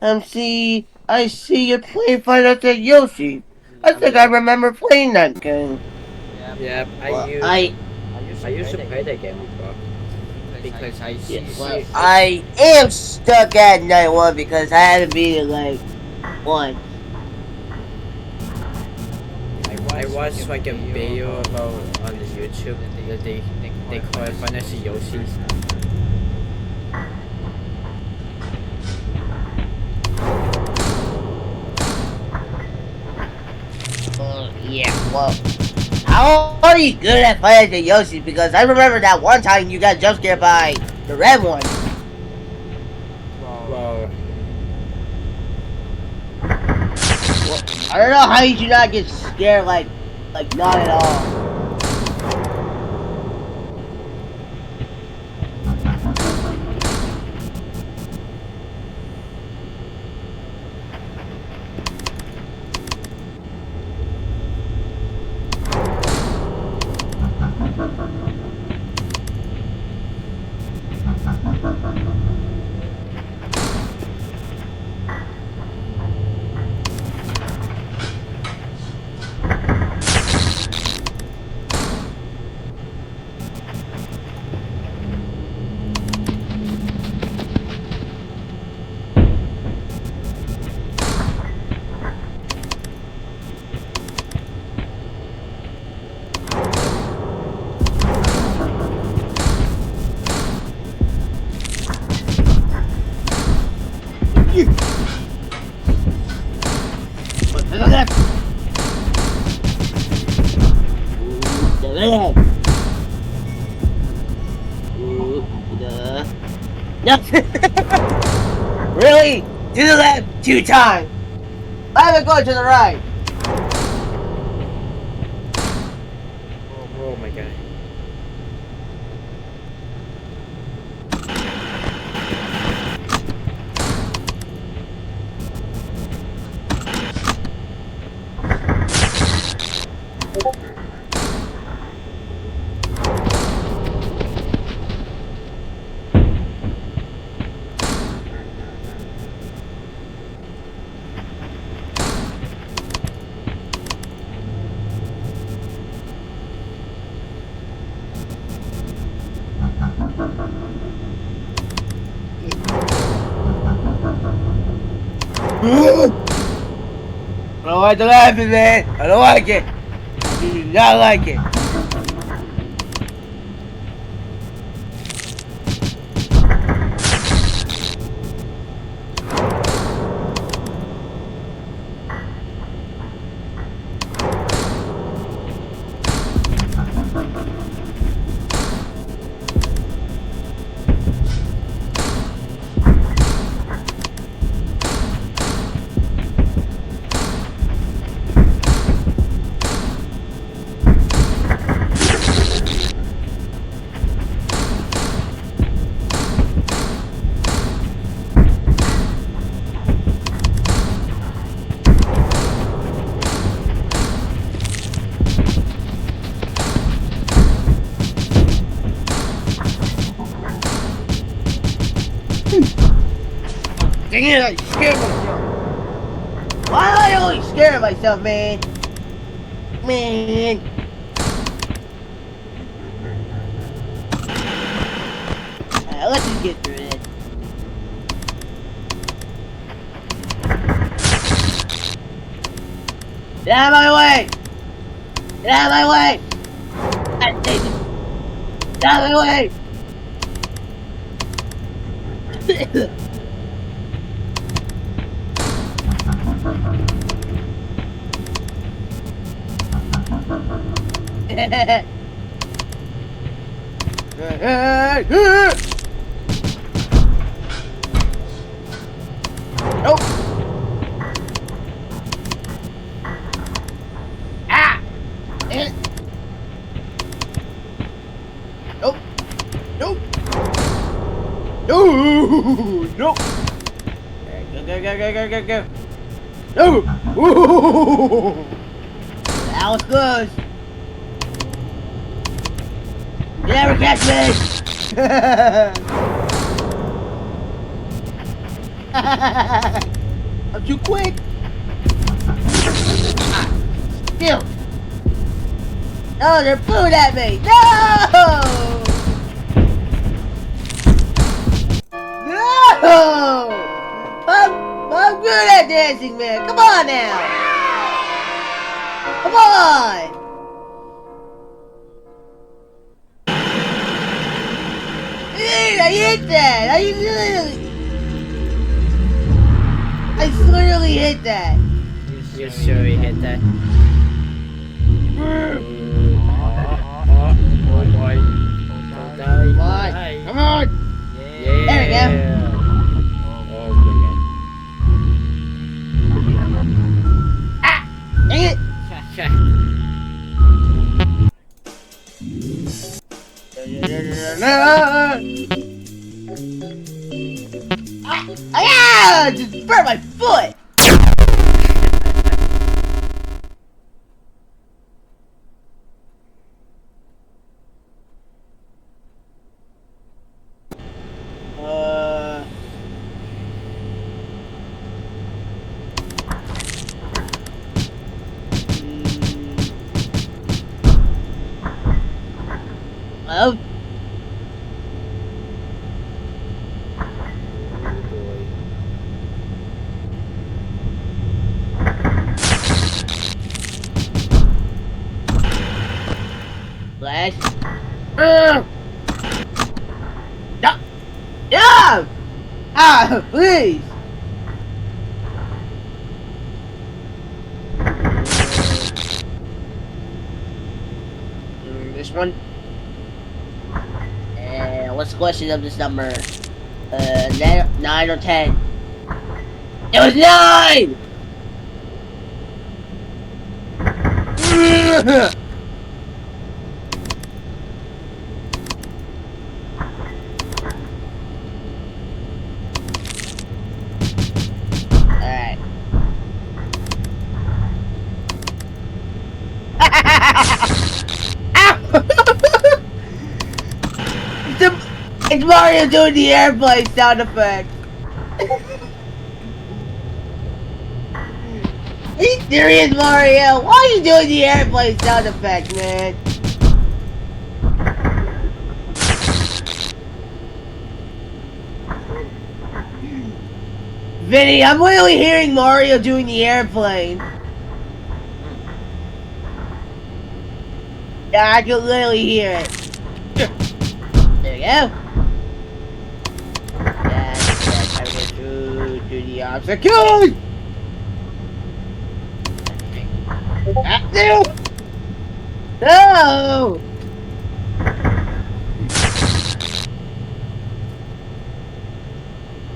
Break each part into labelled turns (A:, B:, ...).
A: I see you're playing Final Fantasy Yoshi. I think I
B: Yep.
A: remember playing that game.
B: Yep.
A: Well, I
B: I used to play that game before because I
A: yeah, well,
B: see
A: I am stuck at night one because I haven't beat it like once.
B: I watched like a video about on the YouTube that they call it Fantasy Yoshi's.
A: Yeah, well, how are you good at playing the Yoshi? Because I remember that one time you got jump scared by the red one.
B: Well,
A: Well, I don't know how you do not get scared, like not at all. No. Really? To the left 2 times. I haven't gone to the right.
B: oh my god.
A: I don't like the laughing, man. I don't like it. I do not like it. Dang it, I scared myself. Why do I always scare myself, man? Man. Let's just get through this. Get out of my way! Get out of my way! God dang it! Get out of my way! Nope. Ah! Eh. Nope. Nope. No. Nope. Go, go, go, go, go, go, go. No. Ooh. That was close. You never catch me. I'm too quick. Still. Oh, they're booing at me. No! No! I'm good at dancing, man. Come on now. Come on. Dude, I hit that. I literally hit that.
B: You sure you hit that? Oh boy. Don't die.
A: Come on. Come on.
B: Yeah.
A: There we go.
B: Oh my
A: Ah! Dang it.
B: god.
A: Ah! Just burn my foot. Oh. Flash. No! No! Ah, please! This one. What's the question of this number? 9 or 10? It was 9! Alright. It's Mario doing the airplane sound effect. Are you serious, Mario? Why are you doing the airplane sound effect, man? Vinny, I'm literally hearing Mario doing the airplane. Yeah, I can literally hear it. There we go. Yes, I went through to the obstacle. No! No!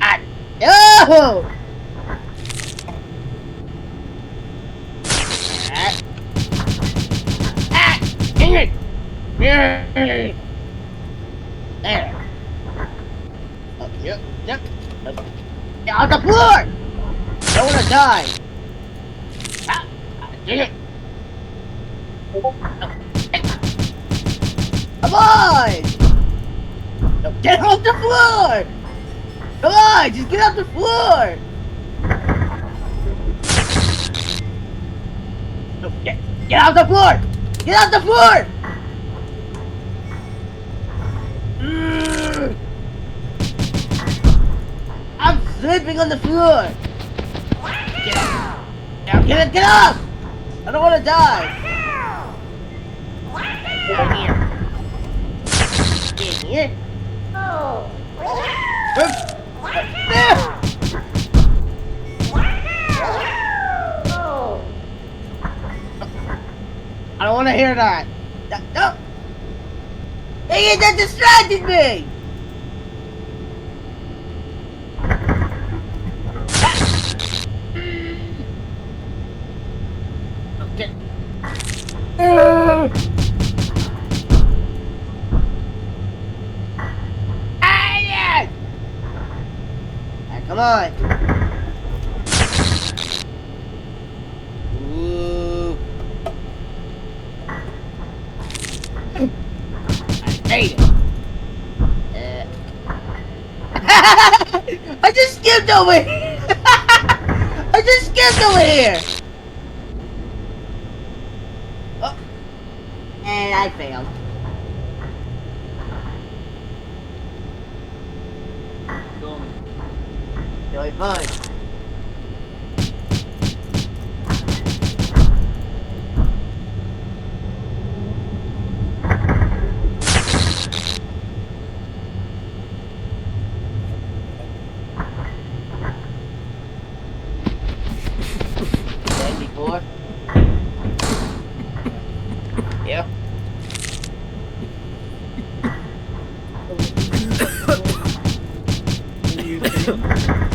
A: Ah, no! Dang it! There. Oh, yep. Get on the floor! Don't wanna die. Dang it! Come on! No, get off the floor! Come on, just get off the floor! No, get off the floor! Get off the floor! I'm sleeping on the floor! Get up! Now get up! I don't want to die! Get here! Get here! I don't want to hear that! No! Dang it, that distracted me! Okay. Come on. Ooh. I hate it. I just skipped skipped over here! I just skipped over here! Oh. And I failed. Doing fine. Before? Yeah.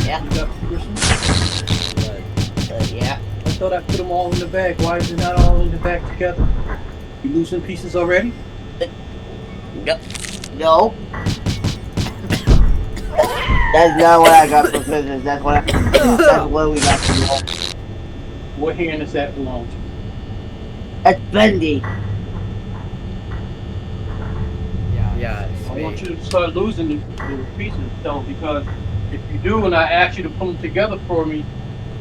A: Yeah. Yeah.
C: I thought I put them all in the bag. Why is it not all in the bag together? You losing pieces already?
A: No. That's not what I got for Christmas. That's what we got for you.
C: What hand does that belong to?
A: That's Bendy.
B: Yeah, it's
C: I
B: me.
C: want you to start losing the pieces, though, because if you do, and I ask you to put them together for me,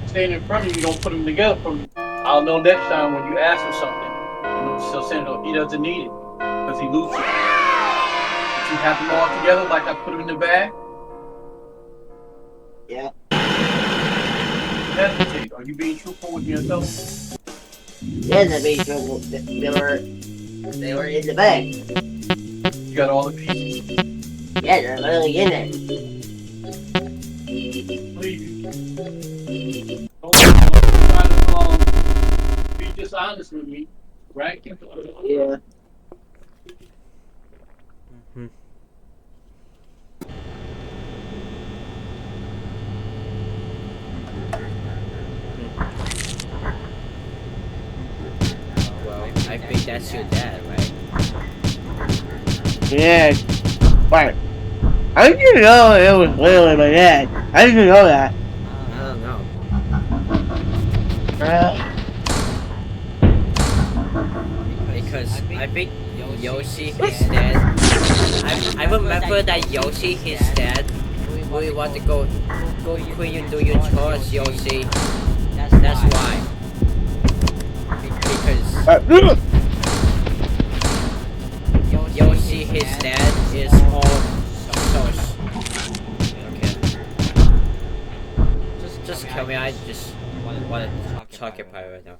C: stand in front of you, don't put them together for me. I'll know next time when you ask for something. And he'll say, no, he doesn't need it because he loses. If you have them all together, like I put them in the bag.
A: Yeah.
C: Hesitate. Are you being truthful with yourself?
A: Yes, I made sure they were in the bag.
C: You got all the pieces.
A: Yeah, they're literally in it.
C: Believe you. Don't try to be dishonest with me, right?
A: Yeah.
B: Well, I think that's your dad, right?
A: Yeah. Right. I didn't know it was literally my dad. I didn't know that.
B: I don't know. Because I think Yoshi, his dad. I remember that Yoshi, his dad, we want to go when you do your chores, Yoshi. That's why. Because Yoshi, his dad, is all sauce. Okay. Just kill me. I just want to talk about it right now.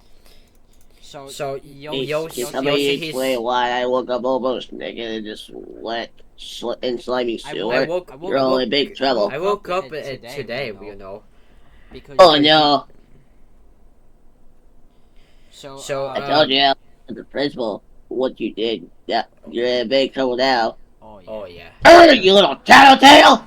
B: So Yoshi, he's.
A: Wait, why I woke up almost naked and just wet in slimy sewer? You're all in big trouble.
B: I woke up today, you know.
A: Oh no!
B: So
A: I told you, the principal, what you did. Yeah, you're in big trouble now.
B: Oh yeah.
A: You little tattletale!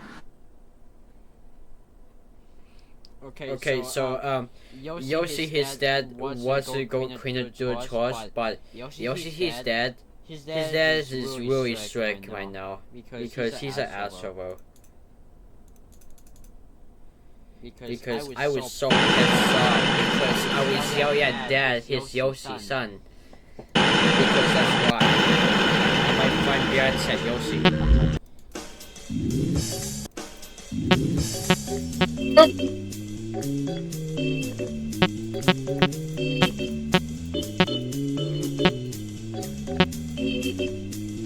B: Okay, so Yoshi, his dad wants to go clean and do the chores, but Yoshi, his dad is really strict right now because he's an asshole. Because I was so pissed off because I was yelling at Dad, his Yoshi's son. Because that's why I might find Beards at Yoshi.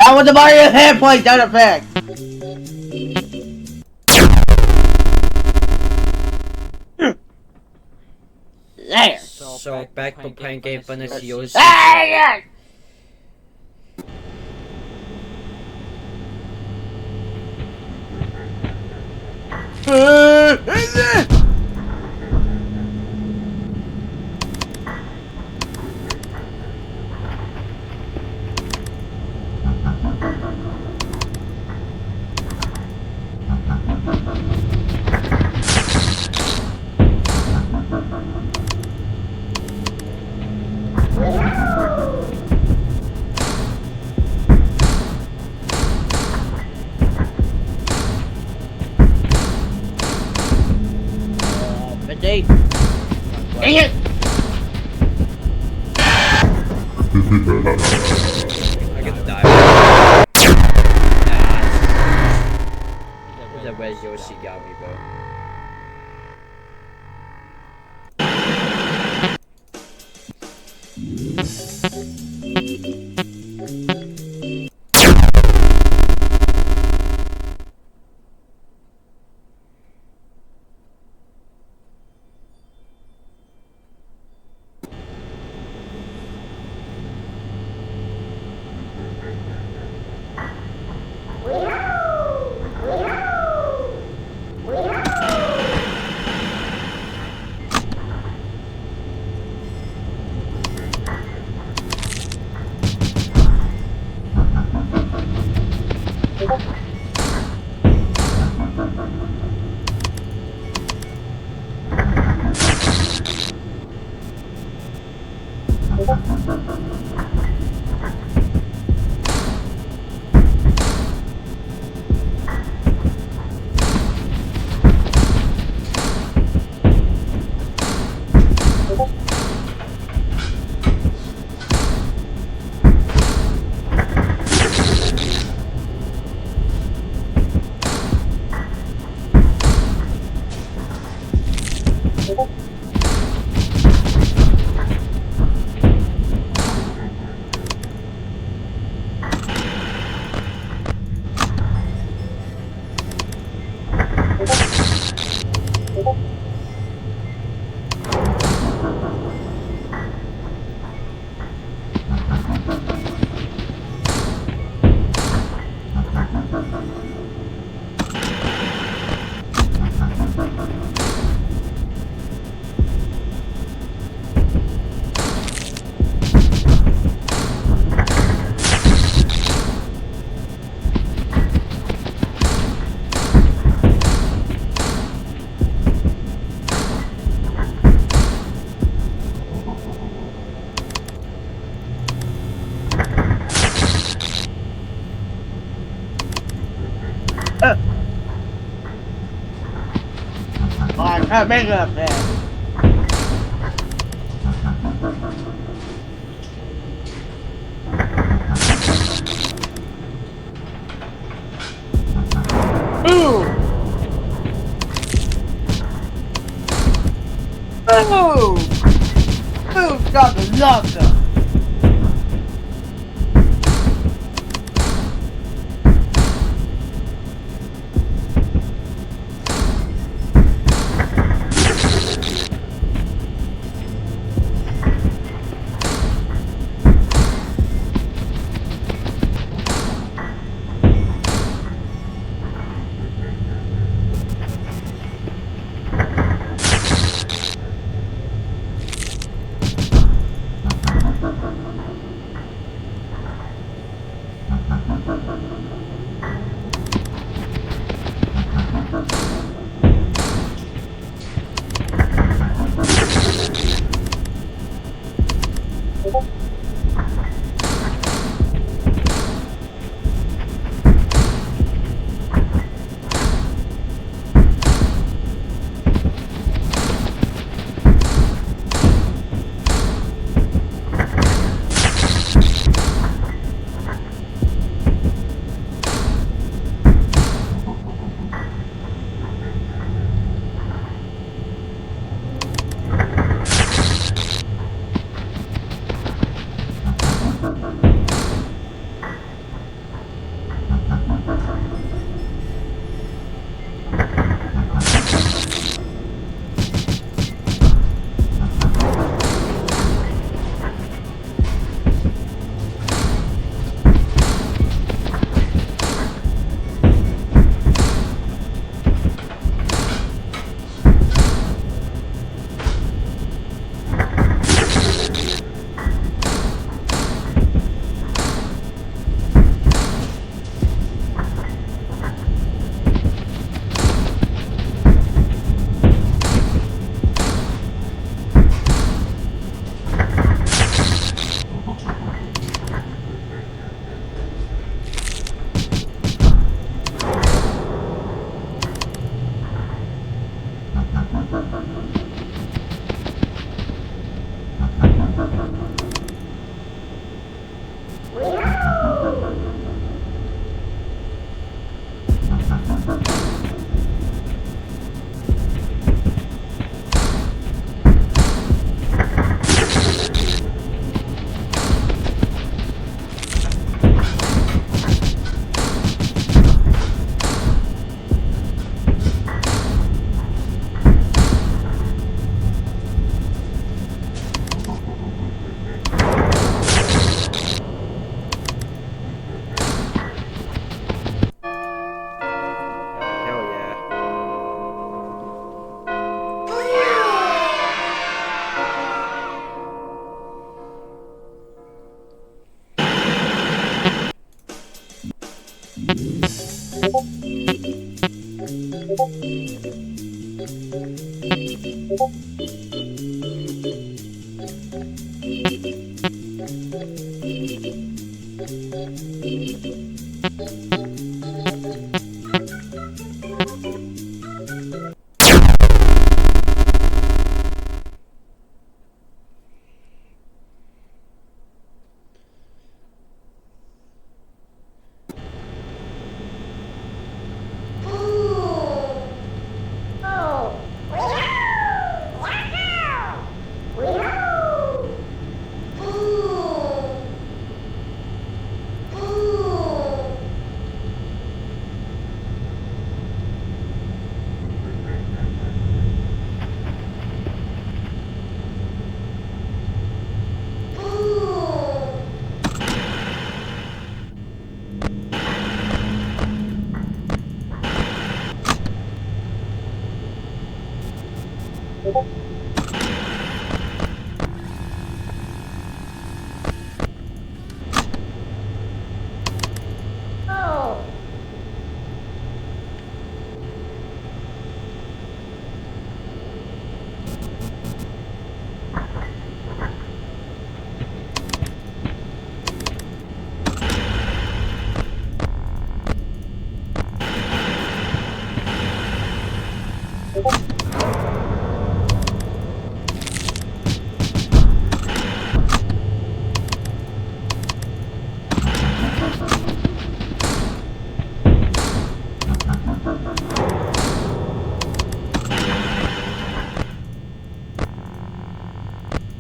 A: I want the Mario hand point down effect! There!
B: So back to playing game finish Yoshi.
A: Dang it!
B: I get die. Nice. That way Yoshi got me, bro.
A: Mấy ngợp nè. Ooh! Ooh, got the lobster.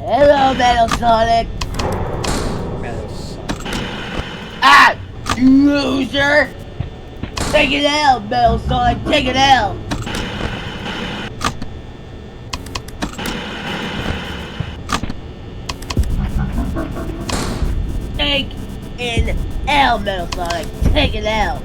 A: Hello, Metal Sonic.
B: Metal Sonic.
A: Ah, you loser! Take it out, Metal Sonic. Take it out. Take it out, Metal Sonic. Take it out.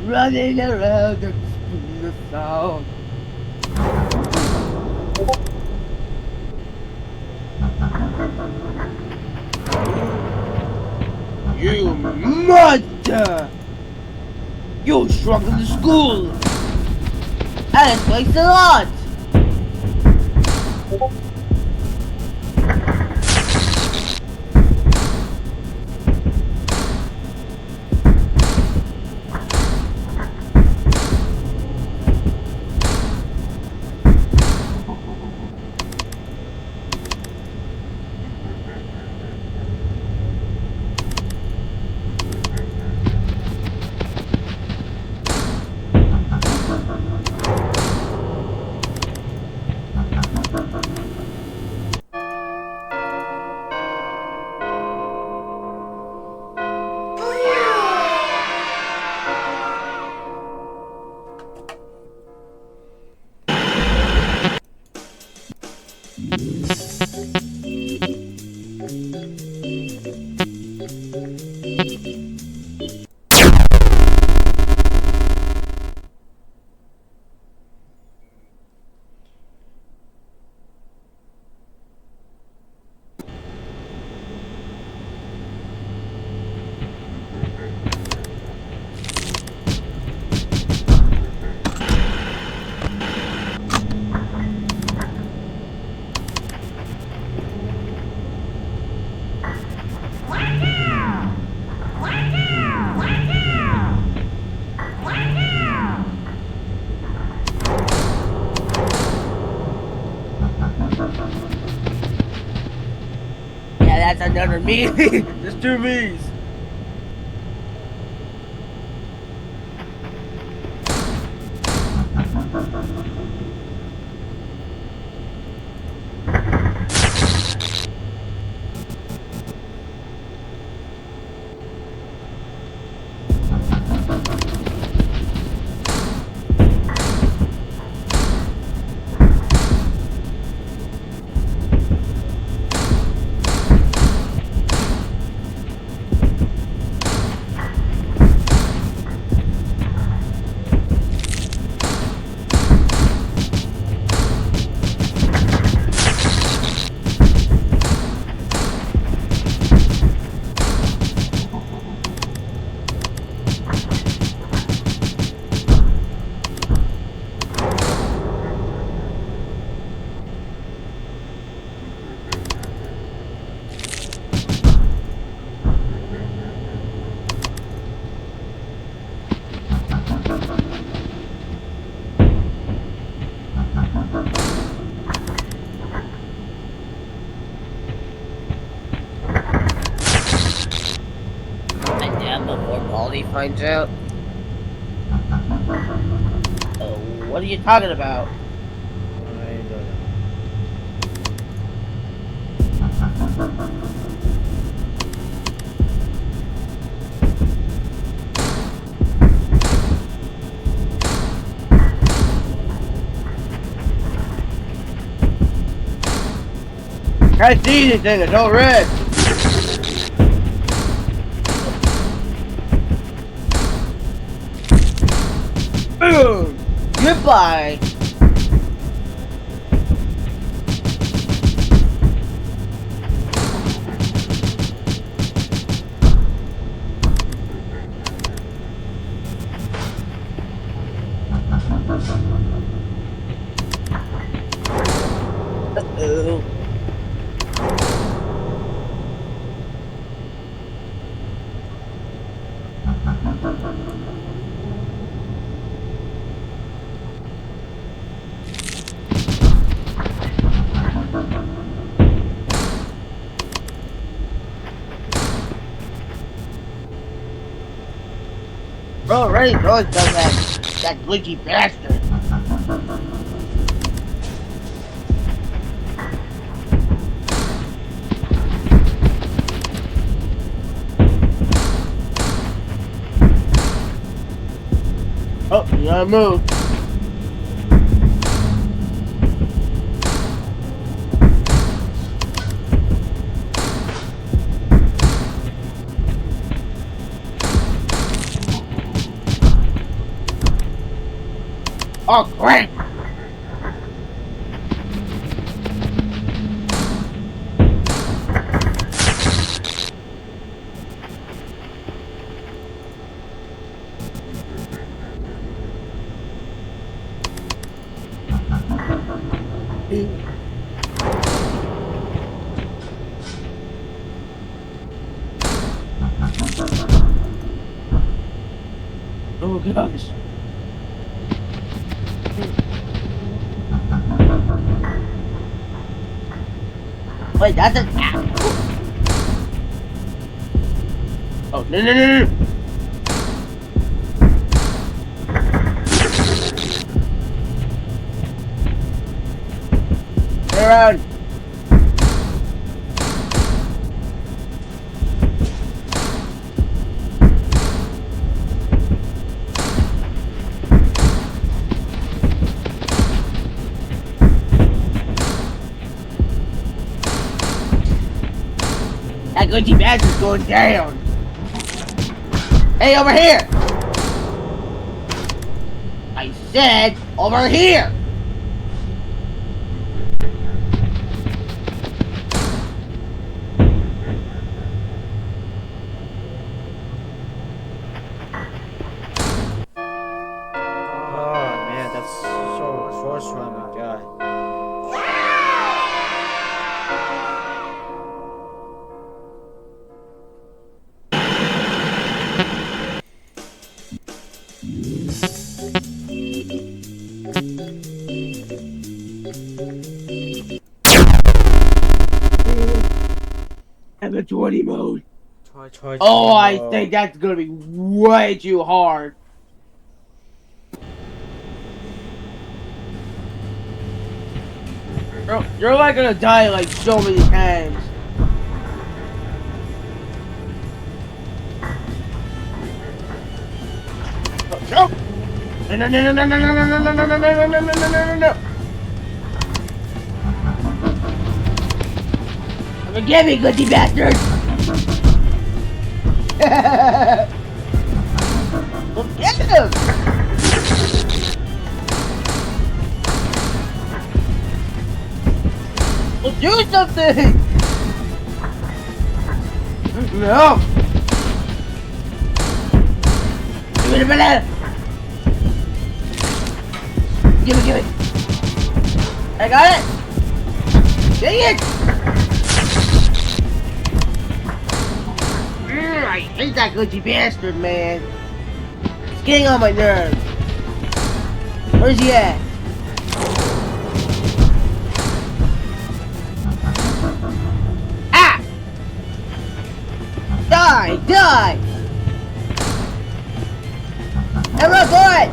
A: Running around the speed of sound. You monster! You shrunk in the school! And it makes a lot! Yeah, that's another me. There's two me's. He finds out. What are you talking about?
B: I don't know.
A: Can't see anything, it's all red. Boom! Goodbye! Uh-oh. Bro, Ray's always done that glitchy bastard. Oh, you gotta move. Oh, great! Oh gosh. Wait, that's an apple? Oh, no, no, no, no! Turn around! glitchy bastard's going down. Hey, over here! I said over here!
B: Oh man, that's so frustrating, my god.
A: I'm in 20 mode.
B: Try
A: Oh, I think that's gonna be way too hard. You're like gonna die like so many times. No! No! No! No! No! No! No! No! No! No! No! No! No! No! No! No! Forgive me, glitchy bastard! Well, get him! Well, do something! No! Give me the banana! Give it! I got it! Dang it! I hate that glitchy bastard, man. It's getting on my nerves. Where's he at? Ah! Die! Die! Hey, run for it!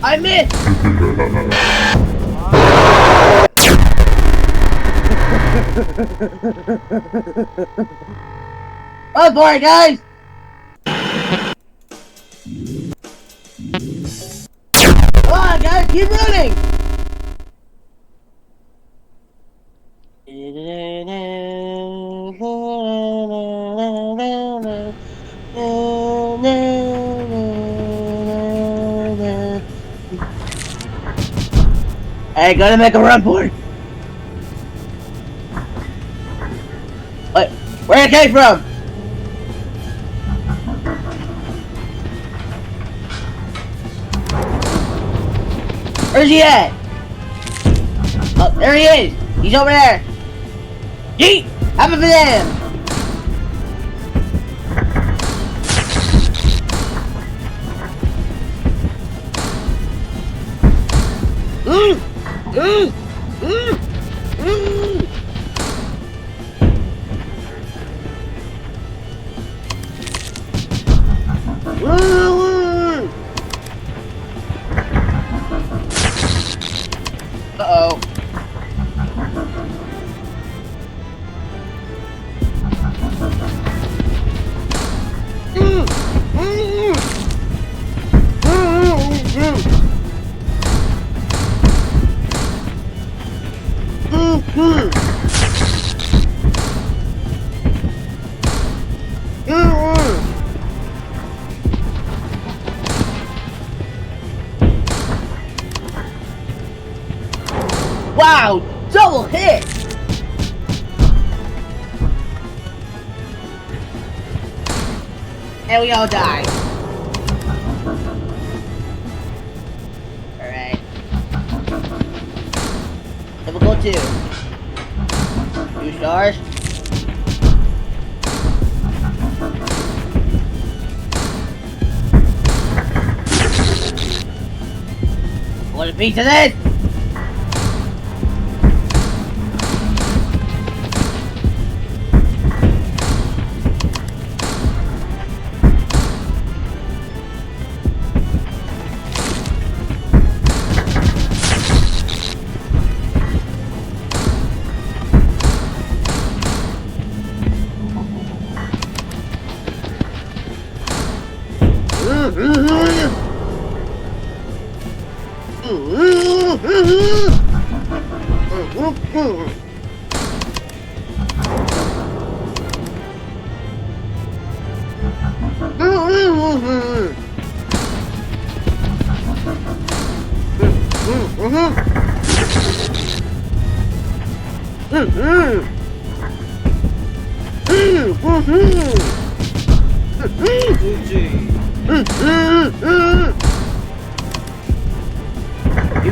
A: I missed! Oh boy, guys! Come on, guys, keep running! Hey, gotta make a run for it. Wait, where it came from? Where's he at? Oh, there he is. He's over there. Yeet! Have a banana. Uh-oh. Wow, double hit! And we all die. Alright. Level 2. 2 stars. Want a piece of this? Give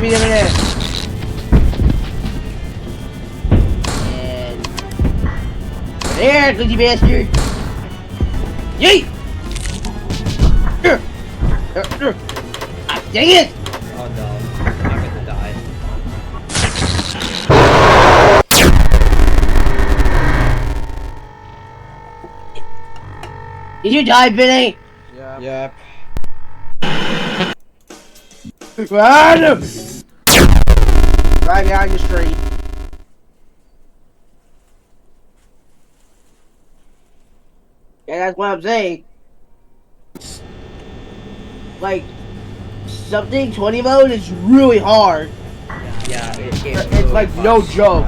A: me them in there. And there, glitchy bastard. Yeet! Ah, dang it!
B: Oh no, I'm gonna die.
A: Did you die, Benny?
D: Yep.
A: Run! Right down the street. Yeah, that's what I'm saying. Like, something 20 mode is really hard.
B: Yeah,
A: It's
B: really
A: like
B: fun.
A: no joke.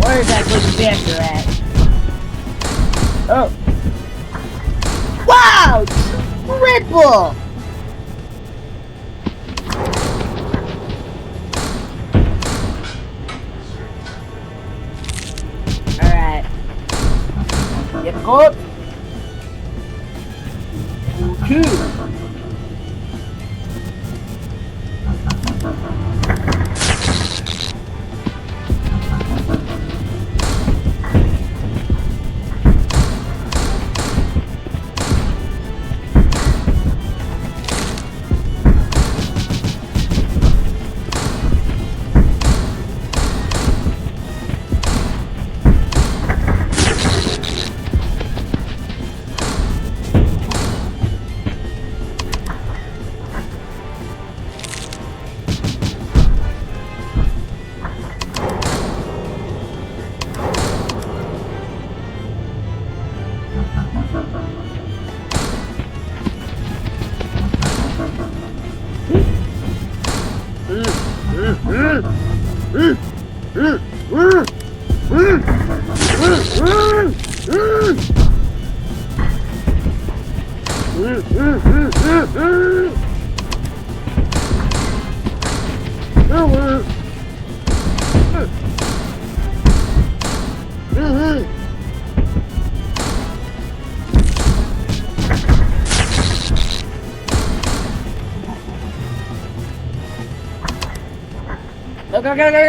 A: Where's that good dancer at? Oh. Wow! Triple! Alright. Get caught. 2.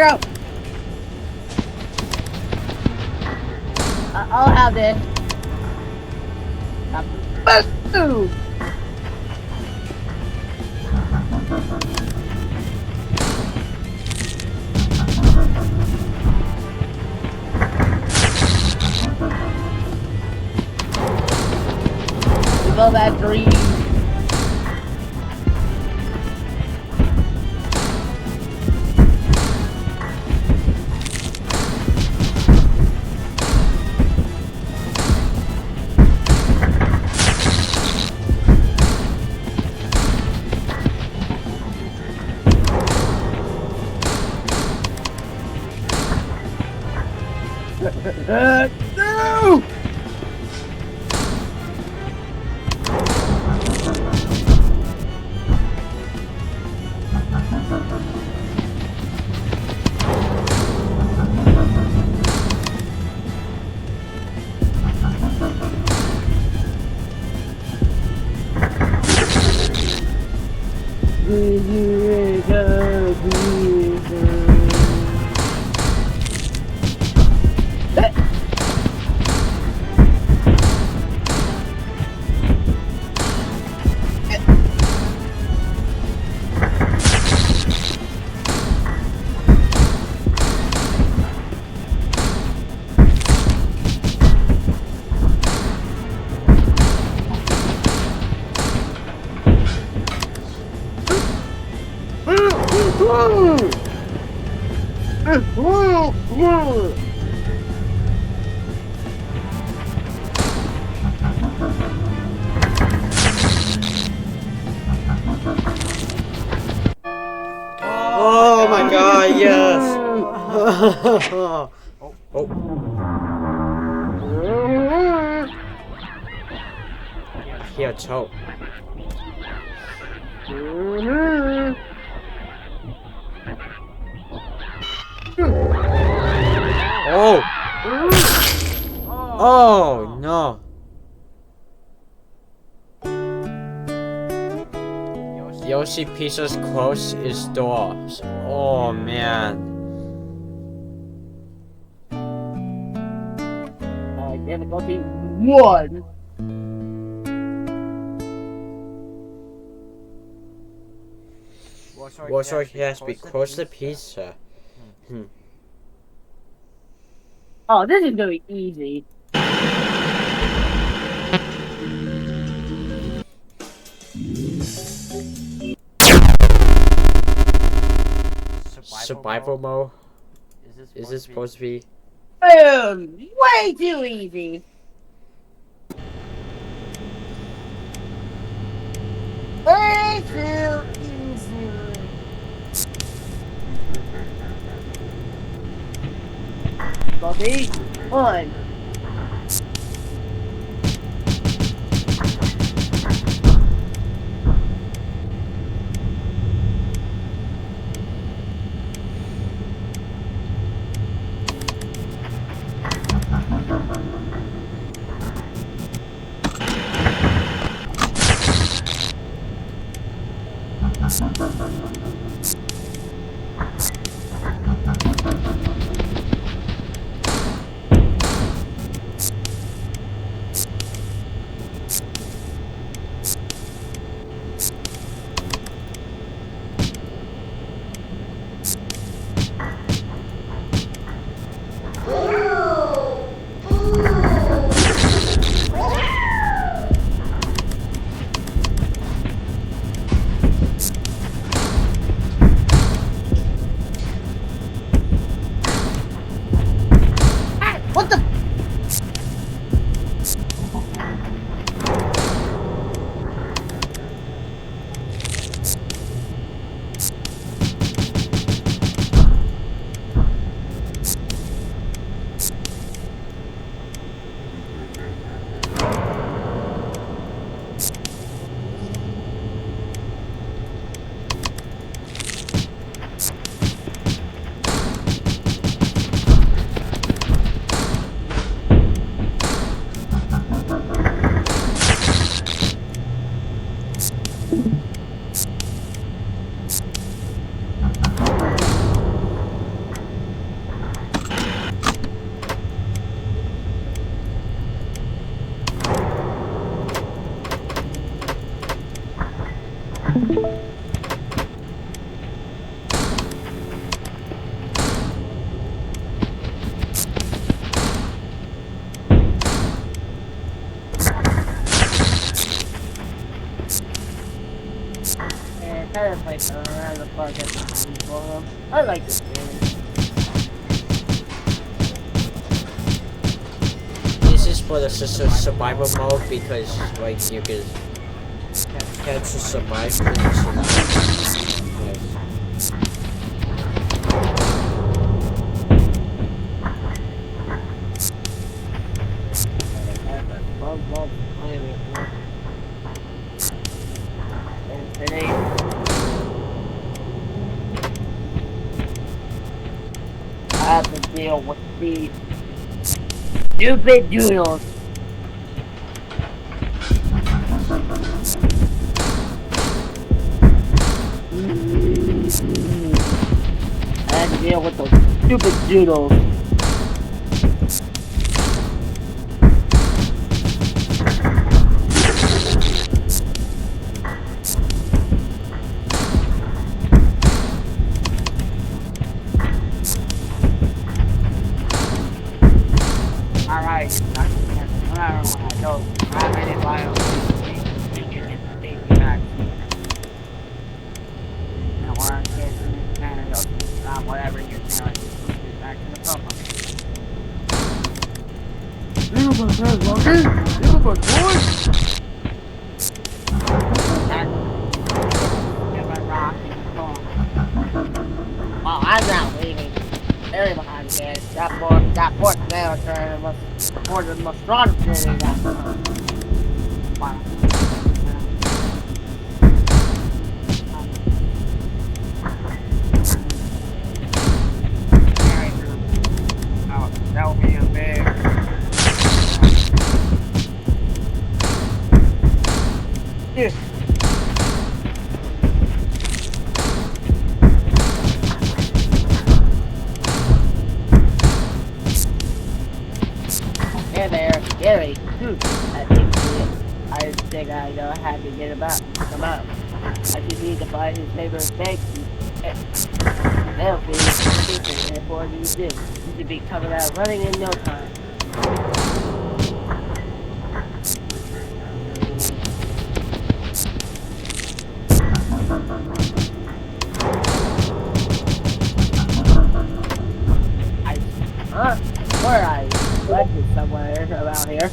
A: Go. I'll have this. Boom! We both had 3. No!
B: Oh my god, yes! Oh. Here, choke. Oh! Oh no! Yoshi Pizza's closed its doors. Oh man.
A: Difficulty 1.
B: What's your yes because the pizza?
A: Oh, this is gonna be easy.
B: Survival mode? Is this supposed to be?
A: Boom! Way too easy. Way too easy. Bobby, 1. What the? I like this game.
B: This is for the survival mode because like you can catch to survive.
A: have to deal with these stupid doodles. I have to deal with those stupid doodles. Alright, I don't have any violence. Now we're on kids in this Canada, whatever you're telling me, back to the public. You my friend, Logan! You my boy! Give a rock in the corner. Well, I'm not leaving. Very behind again. That poor snail turn must run for me that time. Wow. That'll be a big. Yeah. Hey there, Gary. I think I know how to get come out. I just need to find his favorite steak. They'll be speaking before you do. You should be coming out running in no time. Where are you? Legend somewhere around here.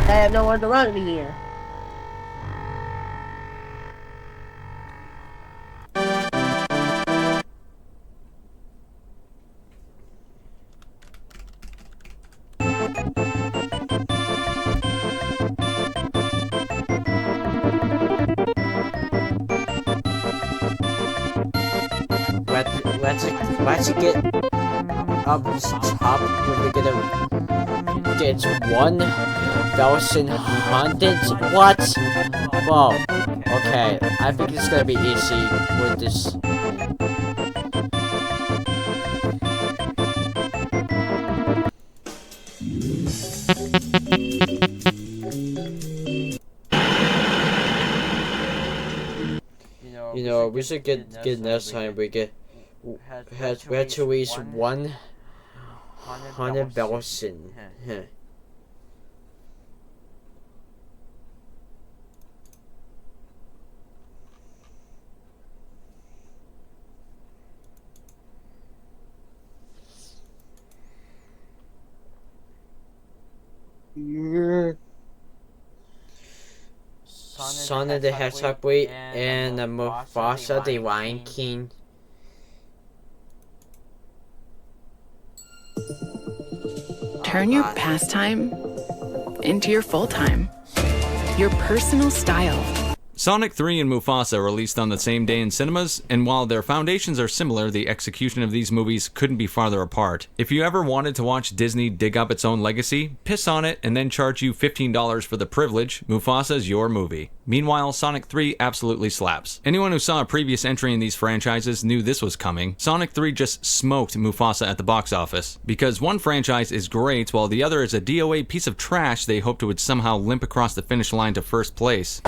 A: I have no one to run me here.
B: Let's get up top. We're gonna get 1,000 What? Whoa. Okay, I think it's gonna be easy with this. You know, we should get next time we had to reach 100,000. Sonic the Hedgehog and Mufasa the Lion King.
D: Turn your pastime into your full-time. Your personal style.
E: Sonic 3 and Mufasa released on the same day in cinemas, and while their foundations are similar, the execution of these movies couldn't be farther apart. If you ever wanted to watch Disney dig up its own legacy, piss on it and then charge you $15 for the privilege, Mufasa's your movie. Meanwhile, Sonic 3 absolutely slaps. Anyone who saw a previous entry in these franchises knew this was coming. Sonic 3 just smoked Mufasa at the box office. Because one franchise is great while the other is a DOA piece of trash they hoped it would somehow limp across the finish line to first place.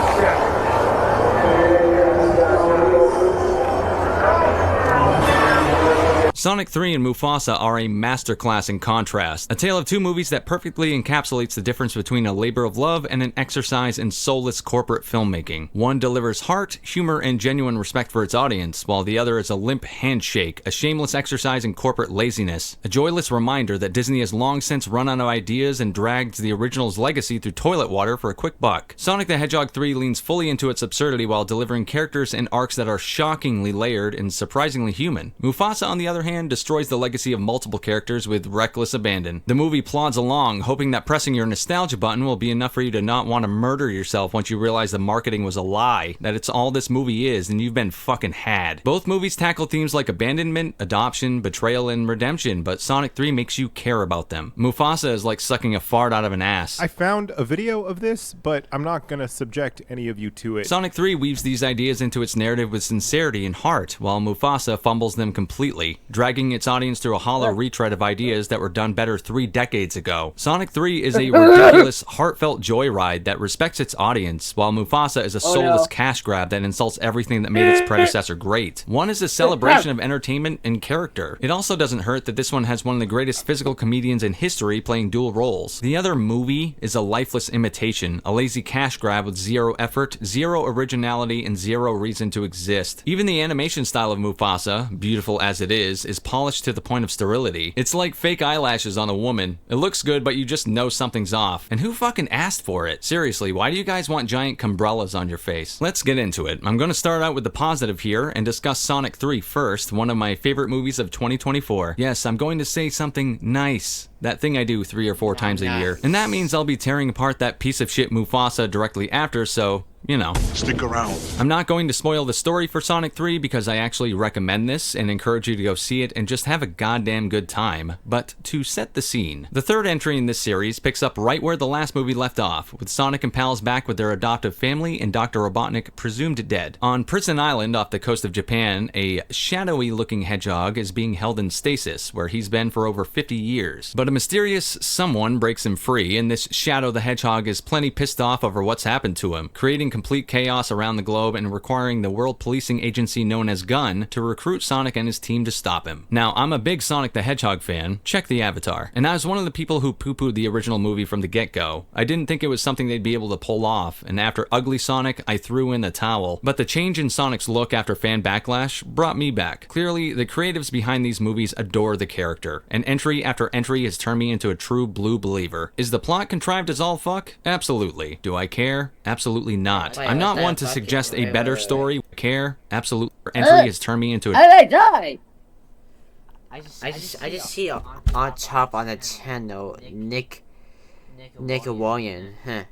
E: Sonic 3 and Mufasa are a masterclass in contrast, a tale of two movies that perfectly encapsulates the difference between a labor of love and an exercise in soulless corporate filmmaking. One delivers heart, humor, and genuine respect for its audience, while the other is a limp handshake, a shameless exercise in corporate laziness, a joyless reminder that Disney has long since run out of ideas and dragged the original's legacy through toilet water for a quick buck. Sonic the Hedgehog 3 leans fully into its absurdity while delivering characters and arcs that are shockingly layered and surprisingly human. Mufasa, on the other hand, hand, destroys the legacy of multiple characters with reckless abandon. The movie plods along, hoping that pressing your nostalgia button will be enough for you to not want to murder yourself once you realize the marketing was a lie, that it's all this movie is, and you've been fucking had. Both movies tackle themes like abandonment, adoption, betrayal, and redemption, but Sonic 3 makes you care about them. Mufasa is like sucking a fart out of an ass.
F: I found a video of this, but I'm not gonna subject any of you to it.
E: Sonic 3 weaves these ideas into its narrative with sincerity and heart, while Mufasa fumbles them completely, dragging its audience through a hollow retread of ideas that were done better 3 decades ago. Sonic 3 is a ridiculous, heartfelt joyride that respects its audience, while Mufasa is a soulless cash grab that insults everything that made its predecessor great. One is a celebration of entertainment and character. It also doesn't hurt that this one has one of the greatest physical comedians in history playing dual roles. The other movie is a lifeless imitation, a lazy cash grab with zero effort, zero originality, and zero reason to exist. Even the animation style of Mufasa, beautiful as it is polished to the point of sterility. It's like fake eyelashes on a woman. It looks good, but you just know something's off. And who fucking asked for it? Seriously, why do you guys want giant cumbrellas on your face? Let's get into it. I'm gonna start out with the positive here and discuss Sonic 3 first, one of my favorite movies of 2024. Yes, I'm going to say something nice. That thing I do 3 or 4 times a year. And that means I'll be tearing apart that piece of shit Mufasa directly after, so you know.
G: Stick around.
E: I'm not going to spoil the story for Sonic 3 because I actually recommend this and encourage you to go see it and just have a goddamn good time. But to set the scene, the third entry in this series picks up right where the last movie left off, with Sonic and pals back with their adoptive family and Dr. Robotnik presumed dead. On Prison Island off the coast of Japan, a shadowy looking hedgehog is being held in stasis, where he's been for over 50 years. But a mysterious someone breaks him free, and this Shadow the Hedgehog is plenty pissed off over what's happened to him, creating complete chaos around the globe and requiring the world policing agency known as GUN to recruit Sonic and his team to stop him. Now, I'm a big Sonic the Hedgehog fan, check the Avatar, and I was one of the people who poo-pooed the original movie from the get-go. I didn't think it was something they'd be able to pull off, and after Ugly Sonic, I threw in the towel. But the change in Sonic's look after fan backlash brought me back. Clearly, the creatives behind these movies adore the character, and entry after entry has turned me into a true blue believer. Is the plot contrived as all fuck? Absolutely. Do I care? Absolutely not. I'm not one to suggest a better story. Care? Absolutely. Entry has turned me into a...
A: Hey, die!
B: I just see on top on the channel Nick Warren. Huh.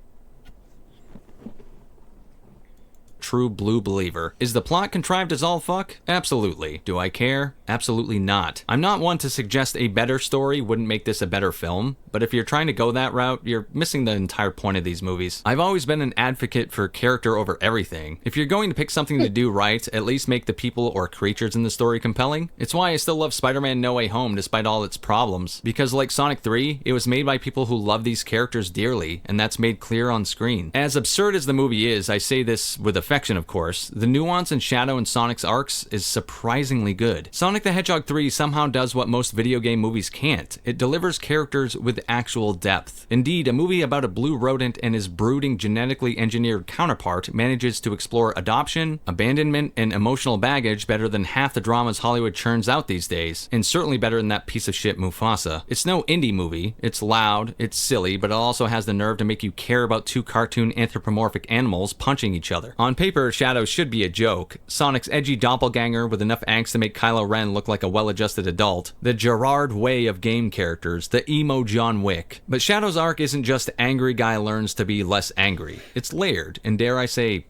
E: True blue believer. Is the plot contrived as all fuck? Absolutely. Do I care? Absolutely not. I'm not one to suggest a better story wouldn't make this a better film, but if you're trying to go that route, you're missing the entire point of these movies. I've always been an advocate for character over everything. If you're going to pick something to do right, at least make the people or creatures in the story compelling. It's why I still love Spider-Man No Way Home despite all its problems, because like Sonic 3, it was made by people who love these characters dearly, and that's made clear on screen. As absurd as the movie is, I say this with affection of course, the nuance in Shadow and Sonic's arcs is surprisingly good. Sonic the Hedgehog 3 somehow does what most video game movies can't. It delivers characters with actual depth. Indeed, a movie about a blue rodent and his brooding genetically engineered counterpart manages to explore adoption, abandonment, and emotional baggage better than half the dramas Hollywood churns out these days, and certainly better than that piece of shit Mufasa. It's no indie movie, it's loud, it's silly, but it also has the nerve to make you care about 2 cartoon anthropomorphic animals punching each other. On paper, Shadow should be a joke, Sonic's edgy doppelganger with enough angst to make Kylo Ren look like a well-adjusted adult, the Gerard Way of game characters, the emo John Wick. But Shadow's arc isn't just angry guy learns to be less angry. It's layered, and dare I say...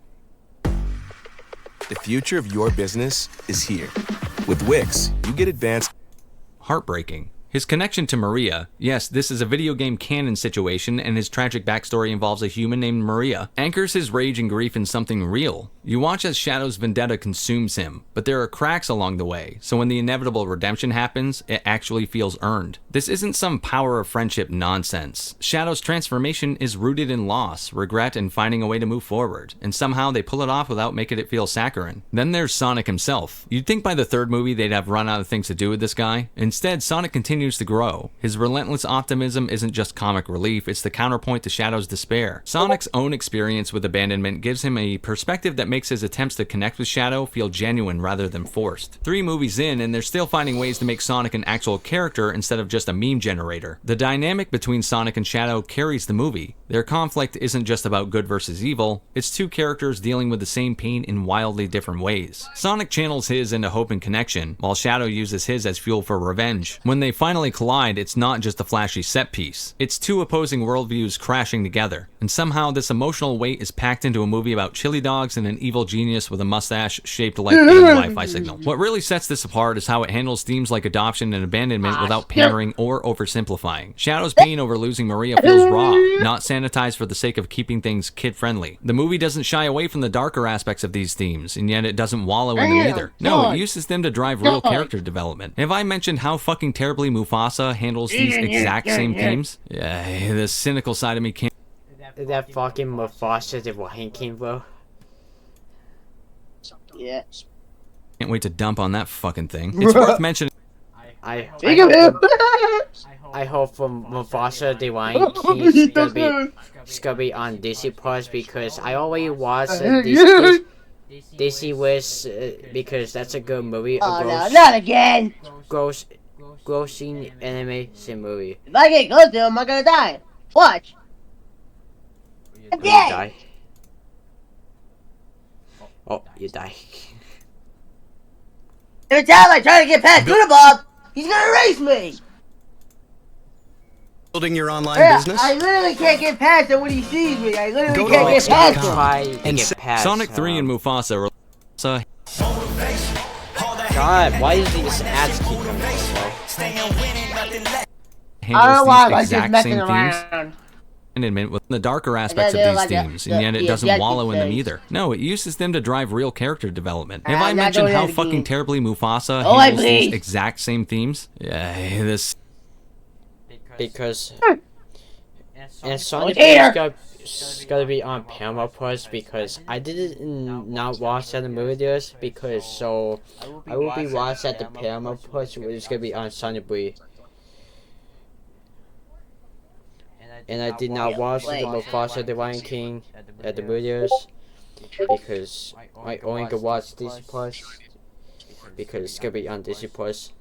H: The future of your business is here. With Wix, you get advanced...
E: heartbreaking. His connection to Maria, yes, this is a video game canon situation, and his tragic backstory involves a human named Maria, anchors his rage and grief in something real. You watch as Shadow's vendetta consumes him, but there are cracks along the way, so when the inevitable redemption happens, it actually feels earned. This isn't some power of friendship nonsense. Shadow's transformation is rooted in loss, regret, and finding a way to move forward, and somehow they pull it off without making it feel saccharine. Then there's Sonic himself. You'd think by the third movie they'd have run out of things to do with this guy. Instead, Sonic continues continues to grow. His relentless optimism isn't just comic relief, it's the counterpoint to Shadow's despair. Sonic's own experience with abandonment gives him a perspective that makes his attempts to connect with Shadow feel genuine rather than forced. 3 movies in, and they're still finding ways to make Sonic an actual character instead of just a meme generator. The dynamic between Sonic and Shadow carries the movie. Their conflict isn't just about good versus evil, it's 2 characters dealing with the same pain in wildly different ways. Sonic channels his into hope and connection, while Shadow uses his as fuel for revenge. When they finally collide, it's not just a flashy set piece. It's 2 opposing worldviews crashing together, and somehow this emotional weight is packed into a movie about chili dogs and an evil genius with a mustache shaped like a Wi-Fi signal. What really sets this apart is how it handles themes like adoption and abandonment without pandering or oversimplifying. Shadow's pain over losing Maria feels raw, not sanitized for the sake of keeping things kid-friendly. The movie doesn't shy away from the darker aspects of these themes, and yet it doesn't wallow in them either. No, it uses them to drive real character development. Have I mentioned how fucking terribly Mufasa handles these exact same themes? Yeah, the cynical side of me can't.
B: That fucking Mufasa the Lion King, bro.
A: Yeah.
E: Can't wait to dump on that fucking thing. It's worth mentioning.
B: I hope from Mufasa the Lion King is gonna be on Disney Plus, because I already watched Disney was because that's a good movie.
A: Oh no, not again!
B: Grossing animation movie.
A: If I get close to him, I'm gonna die. Watch. I'm
B: You
A: dead.
B: die. Oh, you die.
A: Every time I try to get past Bob, he's gonna erase me.
H: Building your online
A: Yeah,
H: business?
A: I literally can't get past him when he sees me. I literally
H: Go to
A: can't get past him.
B: Try to get past
E: Sonic 3 and Mufasa.
B: God, why is these ads keep coming up,
A: I don't know why, I'm just
E: exact
A: messing
E: same themes.
A: around.
E: Abandonment with the darker aspects of these themes, and yet it doesn't wallow in them either. No, it uses them to drive real character development. Have I mentioned how fucking terribly Mufasa handles these exact same themes? Yeah, this.
B: because and Sonic is gotta be on Paramount Plus, because I didn't not watch that in movie theaters, because so I will be watched at the Paramount Plus, which is gonna be on Sonic Brie. And I did not watch the Mufasa the Lion King at the movie theaters, because I only could watch Disney Plus, because it's gonna be on Disney Plus.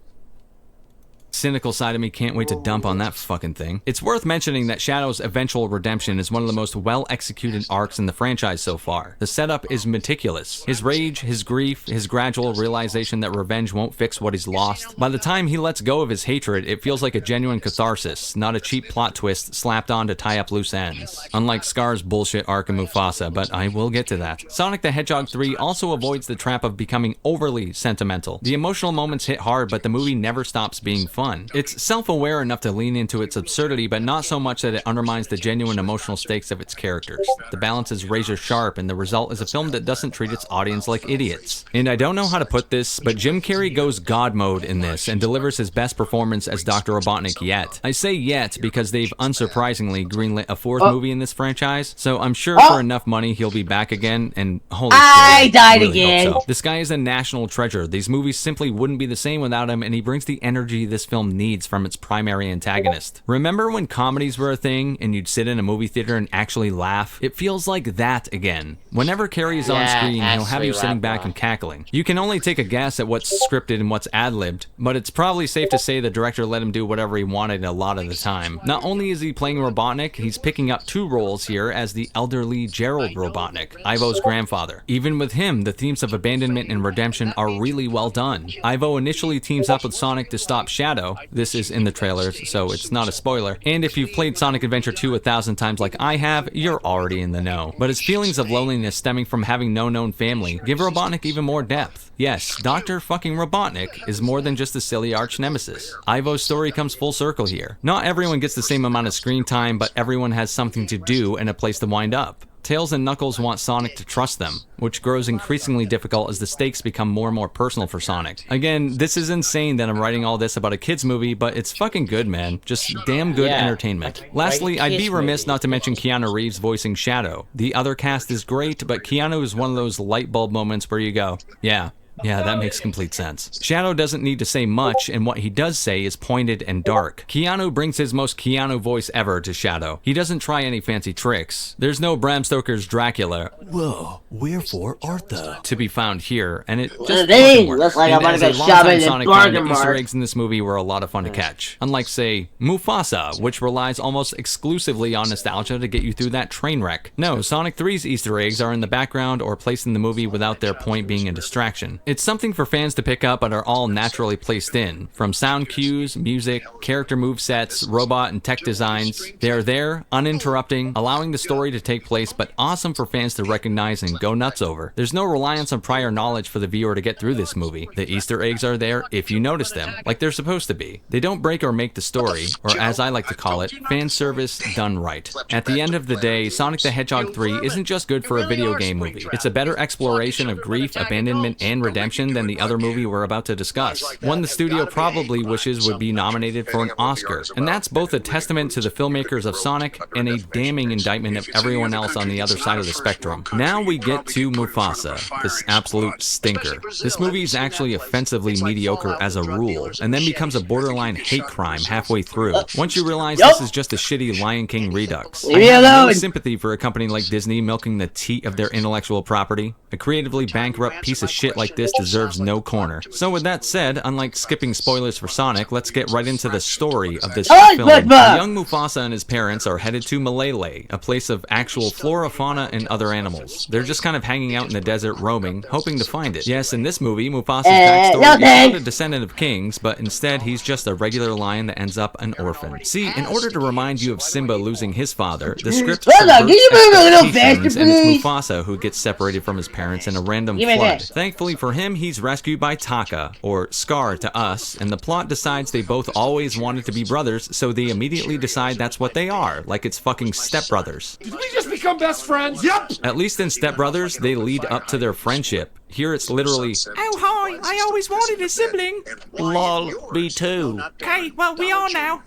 E: Cynical side of me can't wait to dump on that fucking thing. It's worth mentioning that Shadow's eventual redemption is one of the most well-executed arcs in the franchise so far. The setup is meticulous. His rage, his grief, his gradual realization that revenge won't fix what he's lost. By the time he lets go of his hatred, it feels like a genuine catharsis, not a cheap plot twist slapped on to tie up loose ends. Unlike Scar's bullshit arc in Mufasa, but I will get to that. Sonic the Hedgehog 3 also avoids the trap of becoming overly sentimental. The emotional moments hit hard, but the movie never stops being fun. It's self-aware enough to lean into its absurdity, but not so much that it undermines the genuine emotional stakes of its characters. The balance is razor sharp, and the result is a film that doesn't treat its audience like idiots. And I don't know how to put this, but Jim Carrey goes God mode in this and delivers his best performance as Dr. Robotnik yet. I say yet because they've unsurprisingly greenlit a 4th movie in this franchise, so I'm sure for enough money he'll be back again, and holy shit,
A: I died
E: really
A: again.
E: hope so. This guy is a national treasure. These movies simply wouldn't be the same without him, and he brings the energy this film needs from its primary antagonist. Remember when comedies were a thing and you'd sit in a movie theater and actually laugh? It feels like that again. Whenever Carrey is on screen, he'll have you sitting back and cackling. You can only take a guess at what's scripted and what's ad-libbed, but it's probably safe to say the director let him do whatever he wanted a lot of the time. Not only is he playing Robotnik, he's picking up 2 roles here as the elderly Gerald Robotnik, Ivo's grandfather. Even with him, the themes of abandonment and redemption are really well done. Ivo initially teams up with Sonic to stop Shadow. This is in the trailers, so it's not a spoiler. And if you've played Sonic Adventure 2 1,000 times like I have, you're already in the know. But his feelings of loneliness stemming from having no known family give Robotnik even more depth. Yes, Dr. fucking Robotnik is more than just a silly arch nemesis. Ivo's story comes full circle here. Not everyone gets the same amount of screen time, but everyone has something to do and a place to wind up. Tails and Knuckles want Sonic to trust them, which grows increasingly difficult as the stakes become more and more personal for Sonic. Again, this is insane that I'm writing all this about a kid's movie, but it's fucking good, man. Just damn good entertainment. Lastly, I'd be remiss not to mention Keanu Reeves voicing Shadow. The other cast is great, but Keanu is one of those light bulb moments where you go, yeah, Yeah, that makes complete sense. Shadow doesn't need to say much, and what he does say is pointed and dark. Keanu brings his most Keanu voice ever to Shadow. He doesn't try any fancy tricks. There's no Bram Stoker's Dracula,
G: whoa, wherefore art thou?
E: to be found here, and it just
A: Dang,
E: doesn't work.
A: looks like I'm
E: And
A: gonna
E: as
A: get
E: a
A: shoved
E: longtime
A: in
E: Sonic fan,
A: Burger
E: the Easter
A: Mart.
E: eggs in this movie were a lot of fun to catch. Unlike, say, Mufasa, which relies almost exclusively on nostalgia to get you through that train wreck. No, Sonic 3's Easter eggs are in the background or placed in the movie without their point being a distraction. It's something for fans to pick up but are all naturally placed in. From sound cues, music, character movesets, robot and tech designs, they are there, uninterrupting, allowing the story to take place, but awesome for fans to recognize and go nuts over. There's no reliance on prior knowledge for the viewer to get through this movie. The Easter eggs are there if you notice them, like they're supposed to be. They don't break or make the story, or as I like to call it, fan service done right. At the end of the day, Sonic the Hedgehog 3 isn't just good for a video game movie. It's a better exploration of grief, abandonment, and redemption than the other movie we're about to discuss. One the studio probably wishes would be nominated for an Oscar. And that's both a testament to the filmmakers of Sonic and a damning indictment of everyone else on the other side of the spectrum. Now we get to Mufasa, this absolute stinker. This movie is actually offensively mediocre as a rule, and then becomes a borderline hate crime halfway through. Once you realize this is just a shitty Lion King redux. I have no sympathy for a company like Disney milking the teat of their intellectual property. A creatively bankrupt piece of shit like this deserves no corner. So with that said, unlike skipping spoilers for Sonic, let's get right into the story of this film. Young Mufasa and his parents are headed to Malele, a place of actual flora, fauna, and other animals. They're just kind of hanging out in the desert, roaming, hoping to find it. Yes, in this movie, Mufasa's backstory is not a descendant of kings, but instead he's just a regular lion that ends up an orphan. See, in order to remind you of Simba losing his father, the script subverts expectations, and it's Mufasa who gets separated from his parents in a random flood. Thankfully for him, he's rescued by Taka, or Scar to us, and the plot decides they both always wanted to be brothers, so they immediately decide that's what they are, like it's fucking stepbrothers.
G: Did we just become best friends? Yep!
E: At least in Step Brothers, they lead up to their friendship. Here it's literally,
I: oh hi, I always wanted a sibling.
G: Lol, me too.
I: Okay, well we are now.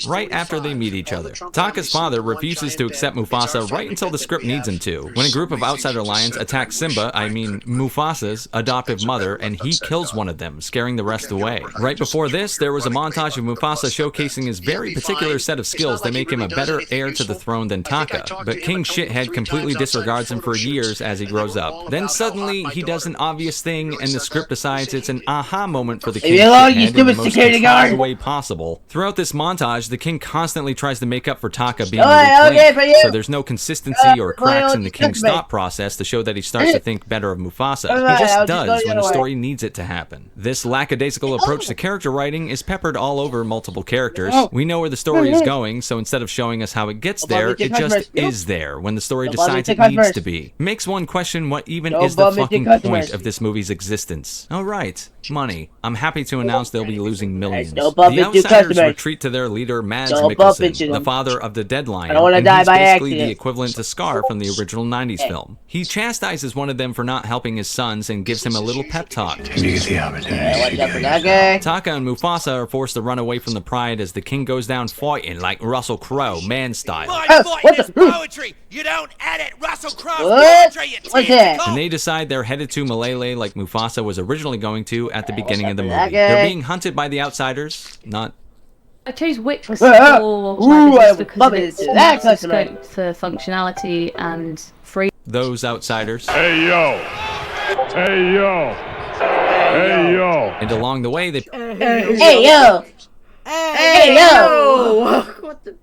E: right after they meet each other. Taka's father refuses to accept Mufasa right until the script needs him to, when a group of outsider lions attack Simba, Mufasa's adoptive mother, and he kills one of them, scaring the rest away. Right before this, there was a montage of Mufasa showcasing his very particular set of skills that make him a better heir to the throne than Taka, but King Shithead completely disregards him for years as he grows up. Then suddenly, he does an obvious thing, and the script decides it's an aha moment for the King Shithead in the most contrived way possible. Throughout this montage, the King constantly tries to make up for Taka being weak, so there's no consistency or cracks in the King's thought process to show that he starts to think better of Mufasa. He just does when the story needs it to happen. This lackadaisical approach to character writing is peppered all over multiple characters. We know where the story is going, so instead of showing us how it gets there, it just is there when the story decides it needs to be. Makes one question what even is the fucking point of this movie's existence. Oh right, money. I'm happy to announce they'll be losing millions. The outsiders retreat to their leader Mads Mikkelsen, the father of the Dead Lion, and he's basically the equivalent to Scar from the original 90s film. He chastises one of them for not helping his sons and gives him a little pep talk. Taka and Mufasa are forced to run away from the pride as the king goes down fighting like Russell Crowe, man style.
I: Fighting is poetry! You don't edit Russell Crowe's poetry, you
E: and they decide they're headed to Malele like Mufasa was originally going to at the beginning of the movie. They're being hunted by the outsiders, not...
J: I chose Wix for my business because of its scope for functionality and free.
E: Those outsiders.
K: Hey yo! Hey yo! Hey yo!
E: And along the way they...
A: Hey yo! Hey yo! What the...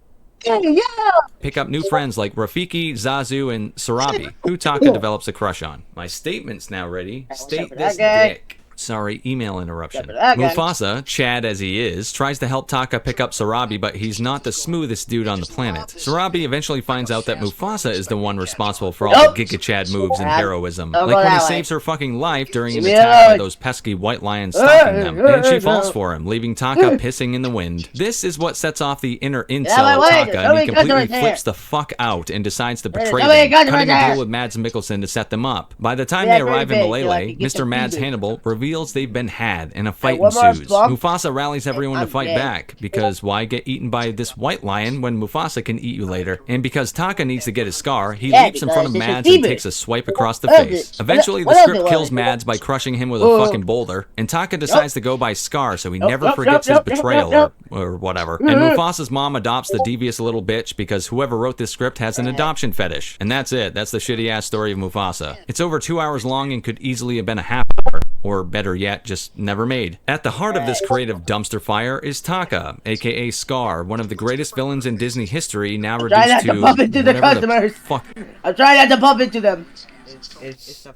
E: pick up new friends like Rafiki, Zazu, and Sarabi, who Taka develops a crush on. My statement's now ready. State this dick. Sorry, email interruption. Mufasa, Chad as he is, tries to help Taka pick up Sarabi, but he's not the smoothest dude on the planet. Sarabi eventually finds out that Mufasa is the one responsible for all the Giga Chad moves and heroism. Like when he saves her fucking life during an attack by those pesky white lions stalking them, and she falls for him, leaving Taka pissing in the wind. This is what sets off the inner incel of Taka, and he completely flips the fuck out and decides to betray them, cutting a deal with Mads Mikkelsen to set them up. By the time they arrive in Malele, Mr. Mads Hannibal reveals feels they've been had, and a fight
A: one more
E: ensues.
A: slump.
E: Mufasa rallies everyone to
A: I'm
E: fight
A: dead.
E: back, because why get eaten by this white lion when Mufasa can eat you later? And because Taka needs to get his scar, he
A: Yeah,
E: leaps in front of
A: because it's
E: Mads
A: his
E: and
A: fever.
E: takes a swipe across the
A: What else
E: face.
A: it-
E: Eventually,
A: what
E: the
A: else
E: script
A: it
E: kills
A: was?
E: Mads by crushing him with a
A: Whoa.
E: fucking boulder, and Taka decides to go by Scar so he never
A: Yup,
E: forgets
A: yup,
E: his
A: yup,
E: betrayal
A: yup,
E: or whatever. And Mufasa's mom adopts the devious little bitch because whoever wrote this script has an adoption fetish. And that's it. That's the shitty-ass story of Mufasa. It's over 2 hours long and could easily have been a half hour, or better yet, just never made. At the heart of this creative dumpster fire is Taka, aka Scar, one of the greatest villains in Disney history, now
A: Try
E: reduced
A: not
E: to
A: to bump into the
E: whatever
A: customers.
E: fuck.
A: I'm trying not to bump into them.
B: It's a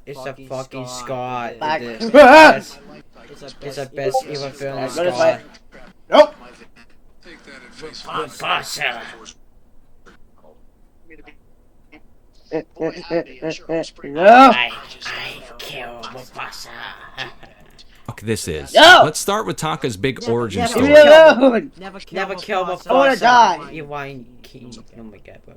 B: fucking Scar.
A: Back.
B: It's the best evil film
A: Go
B: of
A: this
B: Scar.
A: way. Nope.
B: Mufasa.
A: No.
B: I kill Mufasa.
E: Fuck this is.
A: No!
E: Let's start with Taka's big origin
A: Leave
E: story.
A: me alone.
B: Never kill Mufasa.
A: I wanna die.
B: You whine king. Oh my god, bro.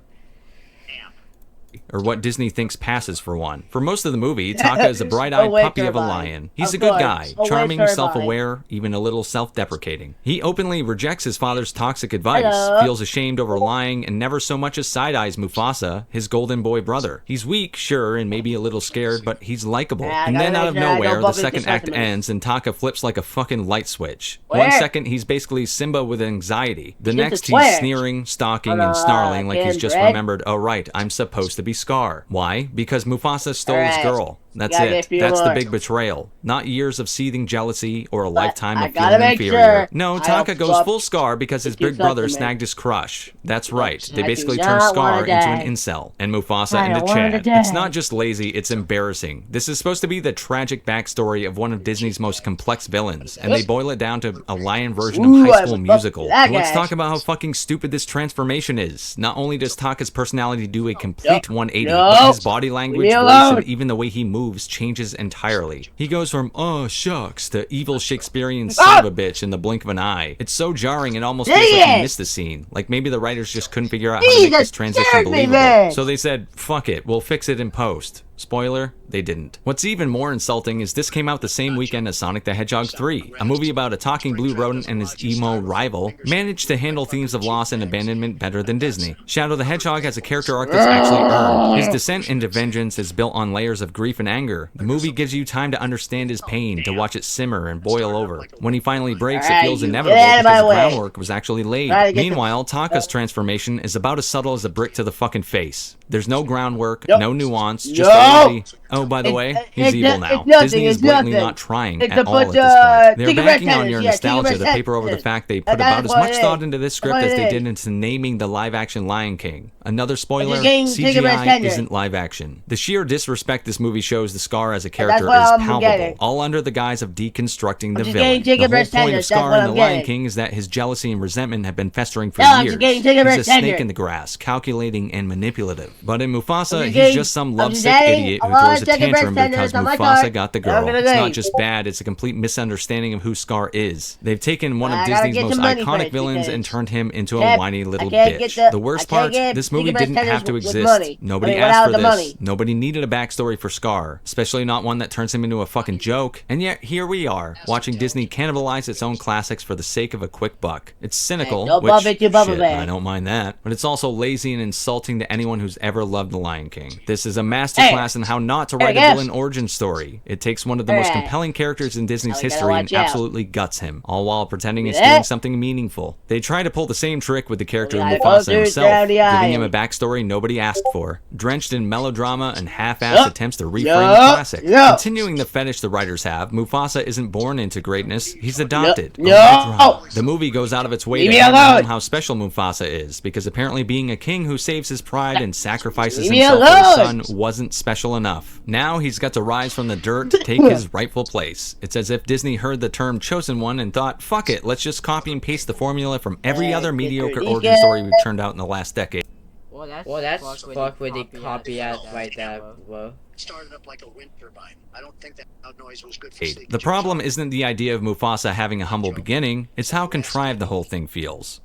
E: Or what Disney thinks passes for one. For most of the movie, Taka is a bright-eyed
A: Oh, wait,
E: puppy of a
A: turbine.
E: lion. He's
A: Of
E: a good
A: course.
E: guy,
A: Oh, wait,
E: charming,
A: turbine.
E: self-aware, even a little self-deprecating. He openly rejects his father's toxic advice,
A: Hello.
E: feels ashamed over lying, and never so much as side-eyes Mufasa, his golden boy brother. He's weak, sure, and maybe a little scared, but he's likable.
A: Yeah, I
E: And
A: gotta
E: then out
A: make
E: of
A: sure I don't
E: nowhere, the
A: bump into
E: second act
A: customers.
E: ends and Taka flips like a fucking light switch.
A: Where?
E: 1 second, he's basically Simba with anxiety. The
A: He's
E: next,
A: a
E: he's
A: twitch.
E: sneering, stalking,
A: On
E: and
A: a
E: snarling like he's just
A: bread.
E: remembered, oh right, I'm supposed to be Scar. Why? Because Mufasa stole his
A: Alright.
E: girl. That's
A: Gotta
E: it.
A: get a few
E: That's the
A: more.
E: big betrayal. Not years of seething jealousy or a
A: But
E: lifetime
A: I
E: of
A: gotta
E: feeling
A: make
E: inferior.
A: sure
E: No,
A: I
E: Taka
A: don't
E: goes
A: fuck
E: full Scar because his
A: with you
E: big brother
A: customers.
E: snagged his crush. That's right. They
A: I
E: basically
A: do
E: turned
A: not
E: Scar
A: wanna
E: into an
A: die.
E: incel and Mufasa
A: I
E: into
A: don't wanna
E: Chad.
A: die.
E: It's not just lazy, it's embarrassing. This is supposed to be the tragic backstory of one of Disney's most complex villains, and they boil it down to a lion version
A: Ooh,
E: of High
A: I
E: School
A: would love
E: Musical.
A: that
E: Let's
A: guy.
E: talk about how fucking stupid this transformation is. Not only does Taka's personality do a complete 180,
A: No.
E: but his body language,
A: Leave me
E: voice,
A: alone.
E: and even the way he moves changes entirely. He goes from, oh, shucks, to evil Shakespearean son of a bitch in the blink of an eye. It's so jarring it almost feels like he
A: Idiot.
E: missed the scene. Like maybe the writers just couldn't figure out how to make
A: Jesus,
E: this transition
A: scared me,
E: believable.
A: man.
E: So they said, fuck it, we'll fix it in post. Spoiler, they didn't. What's even more insulting is this came out the same weekend as Sonic the Hedgehog 3, a movie about a talking blue rodent and his emo rival, managed to handle themes of loss and abandonment better than Disney. Shadow the Hedgehog has a character arc that's actually earned. His descent into vengeance is built on layers of grief and anger. The movie gives you time to understand his pain, to watch it simmer and boil over. When he finally breaks, it
A: Alright,
E: feels
A: you
E: inevitable
A: get out of
E: because
A: my
E: the
A: way.
E: groundwork was actually laid.
A: Try to get
E: Meanwhile, Taka's transformation is about as subtle as a brick to the fucking face. There's no groundwork,
A: Nope.
E: no nuance, just
A: No.
E: a lazy... Oh, by the way, he's
A: it's
E: evil
A: no-
E: now.
A: it's nothing,
E: Disney is
A: it's
E: blatantly
A: nothing.
E: not trying
A: It's
E: at
A: a
E: all at
A: bunch
E: this
A: of,
E: point. They're
A: Tinkerbell
E: banking on
A: tennis,
E: your
A: yeah,
E: nostalgia to
A: Tinkerbell
E: paper over the
A: tennis.
E: fact they put
A: That's
E: about as
A: what
E: much
A: it
E: thought
A: is.
E: into this
A: That's
E: script
A: what
E: as
A: it
E: they
A: is.
E: did into naming the live-action Lion King. Another spoiler,
A: just getting Tinkerbell
E: CGI
A: tennis.
E: isn't live action. The sheer disrespect this movie shows the Scar as a character
A: what
E: is
A: I'm
E: palpable,
A: getting.
E: all under the guise of deconstructing the
A: just
E: villain.
A: getting
E: The whole
A: Tinkerbell
E: point of
A: tennis, that's
E: Scar
A: what
E: in The
A: I'm
E: Lion
A: getting.
E: King is that his jealousy and resentment have been festering for
A: No, I'm
E: years.
A: just getting Tinkerbell
E: He's a snake
A: tennis.
E: in the grass, calculating and manipulative. But in Mufasa,
A: I'm
E: he's
A: getting-
E: just some
A: I'm just
E: lovesick
A: adding
E: idiot
A: a
E: who
A: lot
E: throws a
A: of Tinkerbell
E: tantrum because
A: tennis on my
E: Mufasa
A: card.
E: got the
A: I'm
E: girl.
A: gonna
E: It's not
A: leave.
E: just bad, it's a complete misunderstanding of who Scar is. They've taken one
A: I
E: of
A: gotta
E: Disney's
A: get
E: most
A: some money
E: iconic
A: first,
E: villains
A: because
E: and turned him into a
A: can't-
E: whiny little
A: I can't
E: bitch.
A: get
E: The worst
A: I can't
E: part,
A: get
E: this movie
A: Tinkerbell
E: didn't
A: tennis
E: have to
A: with
E: exist.
A: money.
E: Nobody
A: I mean,
E: asked for
A: without the
E: this.
A: money.
E: Nobody needed a backstory for Scar, especially not one that turns him into a fucking joke. And yet, here we are, watching Disney cannibalize its own classics for the sake of a quick buck. It's cynical,
A: Don't
E: which,
A: bump into Bubba
E: shit,
A: Bear.
E: I don't mind that. But it's also lazy and insulting to anyone who's ever loved The Lion King. This is a masterclass in how not to write a
A: yes.
E: villain origin story. It takes one of the most
A: Alright.
E: compelling characters in Disney's
A: Now we gotta
E: history and
A: watch out.
E: absolutely guts him, all while pretending it's
A: Yeah.
E: doing something meaningful. They try to pull the same trick with the character
A: We
E: of
A: gotta
E: Mufasa
A: go through
E: himself,
A: down the
E: giving him
A: aisle.
E: a backstory nobody asked for, drenched in melodrama and half-assed
A: Yup.
E: attempts to reframe
A: Yup.
E: the classic.
A: Yup.
E: Continuing the fetish the writers have, Mufasa isn't born into greatness, he's adopted.
A: No.
E: Oh, the movie goes out of its way
A: Leave
E: to
A: me
E: hammer
A: alone.
E: home how special Mufasa is, because apparently being a king who saves his pride and sacrifices
A: Leave me
E: himself for his
A: alone.
E: son wasn't special enough. Now he's got to rise from the dirt to take his rightful place. It's as if Disney heard the term chosen one and thought, fuck it, let's just copy and paste the formula from every other mediocre origin story we've turned out in the last decade.
B: Well, that's fuck with the copycat right there, bro.
L: Started up like a wind turbine. I don't think that loud noise was good for sleep.
E: The problem isn't the idea of Mufasa having a humble beginning, it's how contrived the whole thing feels.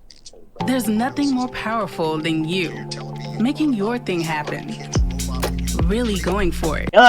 M: There's nothing more powerful than you, making your thing happen.
D: really going for it.
A: No,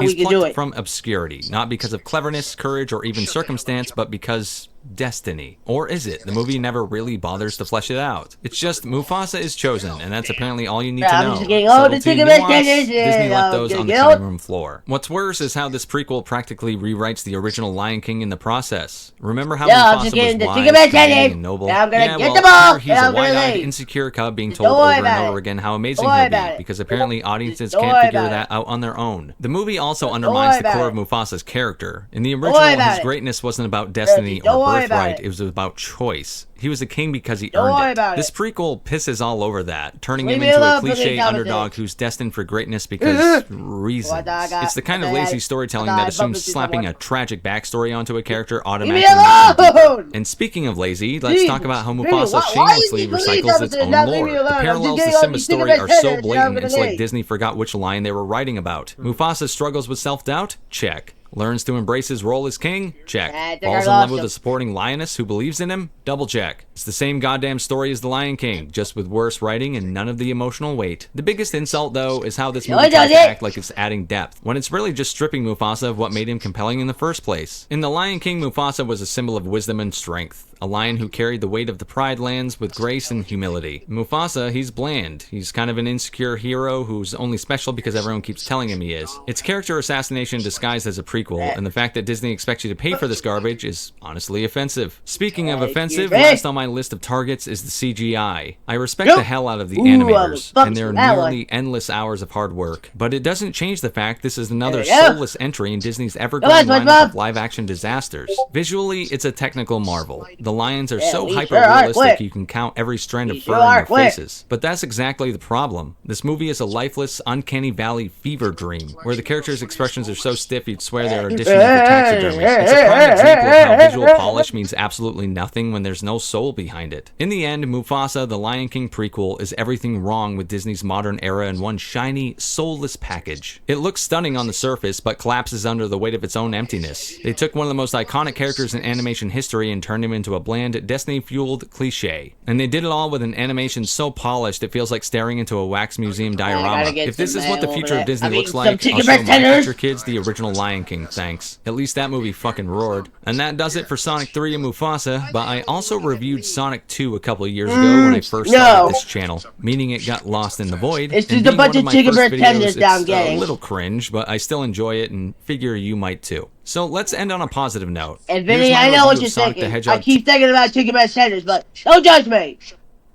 A: we
E: He's
A: can do
E: plucked
A: it.
E: from obscurity, not because of cleverness, courage, or even circumstance, but because destiny. Or is it? The movie never really bothers to flesh it out. It's just Mufasa is chosen, and that's apparently all you need to
A: I'm
E: know.
A: just getting all the
E: Subtlety,
A: chicken
E: nuance,
A: messages,
E: Disney left
A: I'm
E: those on the
A: getting
E: cutting
A: out.
E: room floor. What's worse is how this prequel practically rewrites the original Lion King in the process. Remember how
A: Yeah, I'm just
E: Mufasa
A: getting
E: was
A: the
E: wise,
A: chicken
E: commanding,
A: messages.
E: and noble?
A: Yeah, I'm gonna
E: Yeah,
A: get
E: well,
A: the ball,
E: here he's
A: and
E: a
A: I'm gonna
E: wide-eyed,
A: leave.
E: insecure cub being
A: Just
E: told
A: don't worry
E: over and
A: about
E: over
A: it.
E: again how amazing
A: Don't worry
E: he'll
A: about
E: be,
A: it.
E: because apparently audiences
A: Don't
E: can't
A: worry
E: figure
A: about
E: that
A: it.
E: out on their own. The movie also
A: Don't
E: undermines
A: worry
E: the core
A: about
E: of Mufasa's character. In the
A: worry
E: original,
A: about
E: his
A: it.
E: greatness wasn't about destiny
A: Don't
E: or
A: worry about
E: birthright,
A: it.
E: it was about choice. He was a king because he
A: Don't
E: earned
A: worry
E: it.
A: about
E: This
A: it.
E: prequel pisses all over that, turning
A: Leave
E: him
A: me
E: into a
A: alone,
E: cliche
A: police officer.
E: underdog who's destined for greatness because reasons. It's the kind of lazy storytelling that assumes slapping a tragic backstory onto a character automatically makes him deeper. And speaking of lazy, let's talk about how Mufasa shamelessly recycles its own lore. The parallels to Simba's story are so blatant, it's like Disney forgot which line they were writing about. Mufasa struggles with self-doubt? Check. Learns to embrace his role as king? Check. Falls in love with a supporting lioness who believes in him? Double check. It's the same goddamn story as The Lion King, just with worse writing and none of the emotional weight. The biggest insult, though, is how this movie tries to act like it's adding depth, when it's really just stripping Mufasa of what made him compelling in the first place. In The Lion King, Mufasa was a symbol of wisdom and strength. A lion who carried the weight of the Pride Lands with grace and humility. Mufasa, he's bland. He's kind of an insecure hero who's only special because everyone keeps telling him he is. It's character assassination disguised as a prequel, and the fact that Disney expects you to pay for this garbage is honestly offensive. Speaking of offensive, last on my list of targets is the CGI. I respect the hell out of the animators and their nearly endless hours of hard work, but it doesn't change the fact this is another soulless entry in Disney's ever-growing lineup of live-action disasters. Visually, it's a technical marvel. The lions are so hyper-realistic you can count every strand of fur in their faces. But that's exactly the problem. This movie is a lifeless, uncanny valley fever dream, where the characters' expressions are so stiff you'd swear they're auditioning for taxidermy. It's a prime example of how visual polish means absolutely nothing when there's no soul behind it. In the end, Mufasa, the Lion King prequel, is everything wrong with Disney's modern era in one shiny, soulless package. It looks stunning on the surface, but collapses under the weight of its own emptiness. They took one of the most iconic characters in animation history and turned him into a bland, destiny-fueled cliche. And they did it all with an animation so polished it feels like staring into a wax museum diorama. If this is what the future of Disney looks like, I'll show my future kids the original Lion King, thanks. At least that movie fucking roared. And that does it for Sonic 3 and Mufasa, but I also reviewed Sonic 2 a couple of years ago when I first started this channel, meaning it got lost in the void.
A: It's
E: and
A: just a
E: being
A: bunch
E: one
A: of
E: my
A: chicken
E: first
A: pretenders
E: videos,
A: that I'm
E: it's
A: getting.
E: a little cringe, but I still enjoy it and figure you might too. So let's end on a positive note.
A: And
E: Here's
A: Vinny,
E: my
A: I know
E: review
A: what
E: of
A: you're
E: Sonic the
A: thinking.
E: Hedgehog
A: I keep thinking about chicken pretenders, but don't judge me.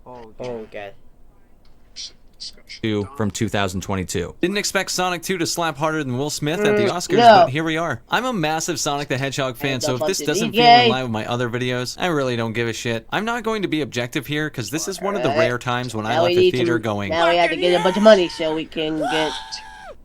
B: Oh, God.
E: 2 from 2022. Didn't expect Sonic 2 to slap harder than Will Smith at the Oscars,
A: no.
E: but here we are. I'm a massive Sonic the Hedgehog fan, so if this doesn't feel
A: DJ.
E: in line with my other videos, I really don't give a shit. I'm not going to be objective here, because this is one of the rare times when I
A: Now
E: left
A: we
E: the
A: need
E: theater
A: to,
E: going,
A: now we have to get a bunch of money so we can get...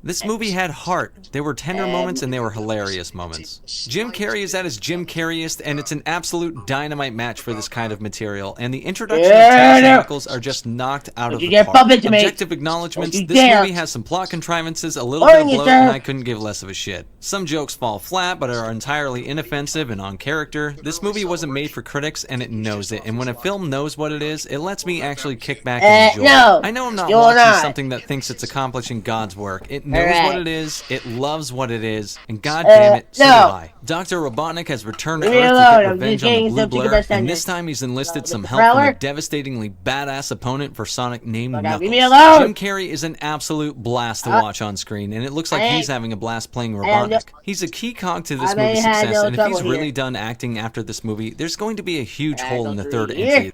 E: this movie had heart. There were tender moments and there were hilarious moments. Jim Carrey is at his Jim Carreyest, and it's an absolute dynamite match for this kind of material, and the introduction of Tails and Knuckles are just knocked out of the park. Objective acknowledgements, this movie has some plot contrivances, a little bit of bloat, and I couldn't give less of a shit. Some jokes fall flat, but are entirely inoffensive and on character. This movie wasn't made for critics, and it knows it, and when a film knows what it is, it lets me actually kick back and enjoy it. I know I'm not watching something that thinks it's accomplishing God's work. It knows what it is, it loves what it is, and god damn it, so do I. Dr. Robotnik has returned to Earth to get revenge on the Blue Blur, and this time he's enlisted some help from a devastatingly badass opponent for Sonic named Knuckles. Jim Carrey is an absolute blast to watch on screen, and it looks like he's having a blast playing Robotnik. He's a key cog to this movie's success, and if he's really done acting after this movie, there's going to be a huge hole in the third entry.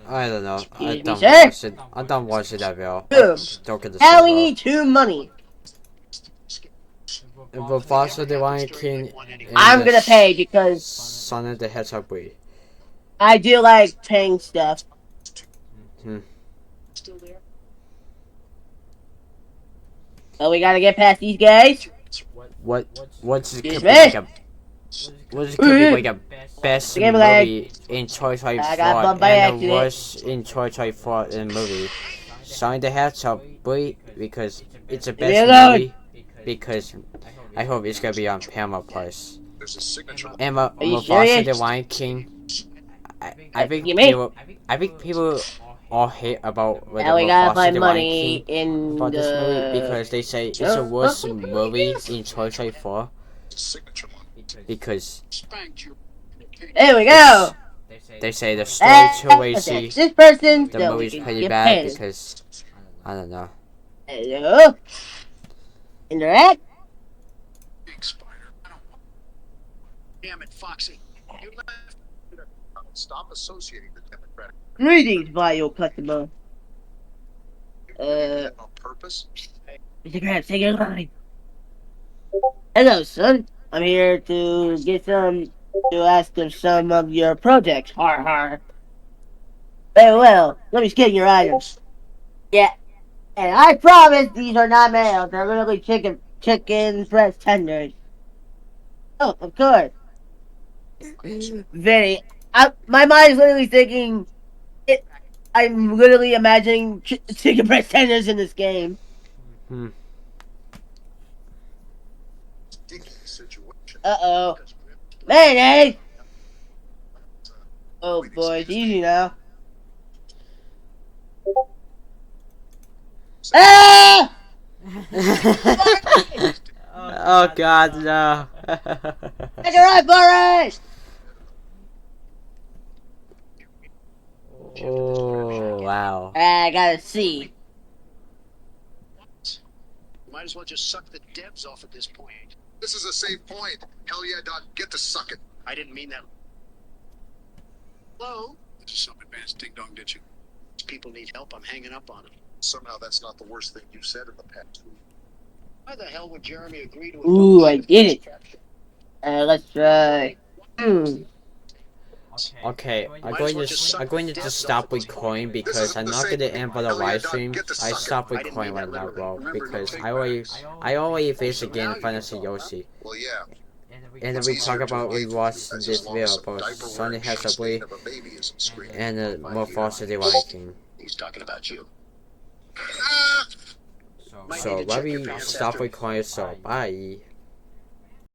B: I don't know. I don't watch it. I don't watch it that well.
A: Now we need 2 money.
B: Mufasa the Lion King.
A: I'm gonna pay because
B: Sonic the Hedgehog breed.
A: I do like paying stuff. So we gotta get past these guys.
B: What's it could be like a best movie in 2024 and the worst in 2024 in a movie? Sonic the Hedgehog breed because it's the best movie because I hope it's gonna be on Paramount Plus. And Mufasa the Lion King. I think people all hate about whether
A: Now we gotta
B: Mufasa
A: find
B: the Lion
A: money
B: King
A: in
B: about this movie
A: the...
B: because they say it's the worst movie in 2024 because
A: There we go!
B: they say the story too lazy.
A: This person,
B: The
A: so we
B: movie's
A: can
B: pretty
A: get
B: bad
A: paid.
B: because I don't know.
A: Hello? Interact?
L: Damn it, Foxy. You left. Stop associating the Democratic.
A: Greetings, vile customer.
L: On purpose?
A: Mr. Krabs, take your line. Hello, son. I'm here to ask of some of your projects. Har har. Very well. Let me scan your items. Yeah. And I promise these are not males. They're literally chicken breast tenders. Oh, of course. Very. My mind is literally thinking. I'm literally imagining chicken breast tenders in this game. Uh-oh. Mayonnaise! Oh boy, it's easy now. Ah!
B: Oh God, no!
A: Take a right, Boris!
B: Oh wow!
A: I gotta see.
L: Might as well just suck the devs off at this point. This is a safe point. Hell yeah, Doc. Get to suck it. I didn't mean that. Hello? This is some advanced ding-dong, did you? These people need help. I'm hanging up on them. Somehow that's not the worst thing you've said in the past week. Why the hell would Jeremy agree to a...
A: Ooh, I did it. Let's try.
B: Okay, I'm going to just stop recording because I'm not gonna end for the live stream. I stop recording right now, bro, because I already faced again Final Fantasy Yoshi.
L: Well, yeah.
B: And then we talk about we watched this video about Sonic has a way and Mufasa the Lion King.
L: He's talking about you.
B: So let me stop recording. So bye.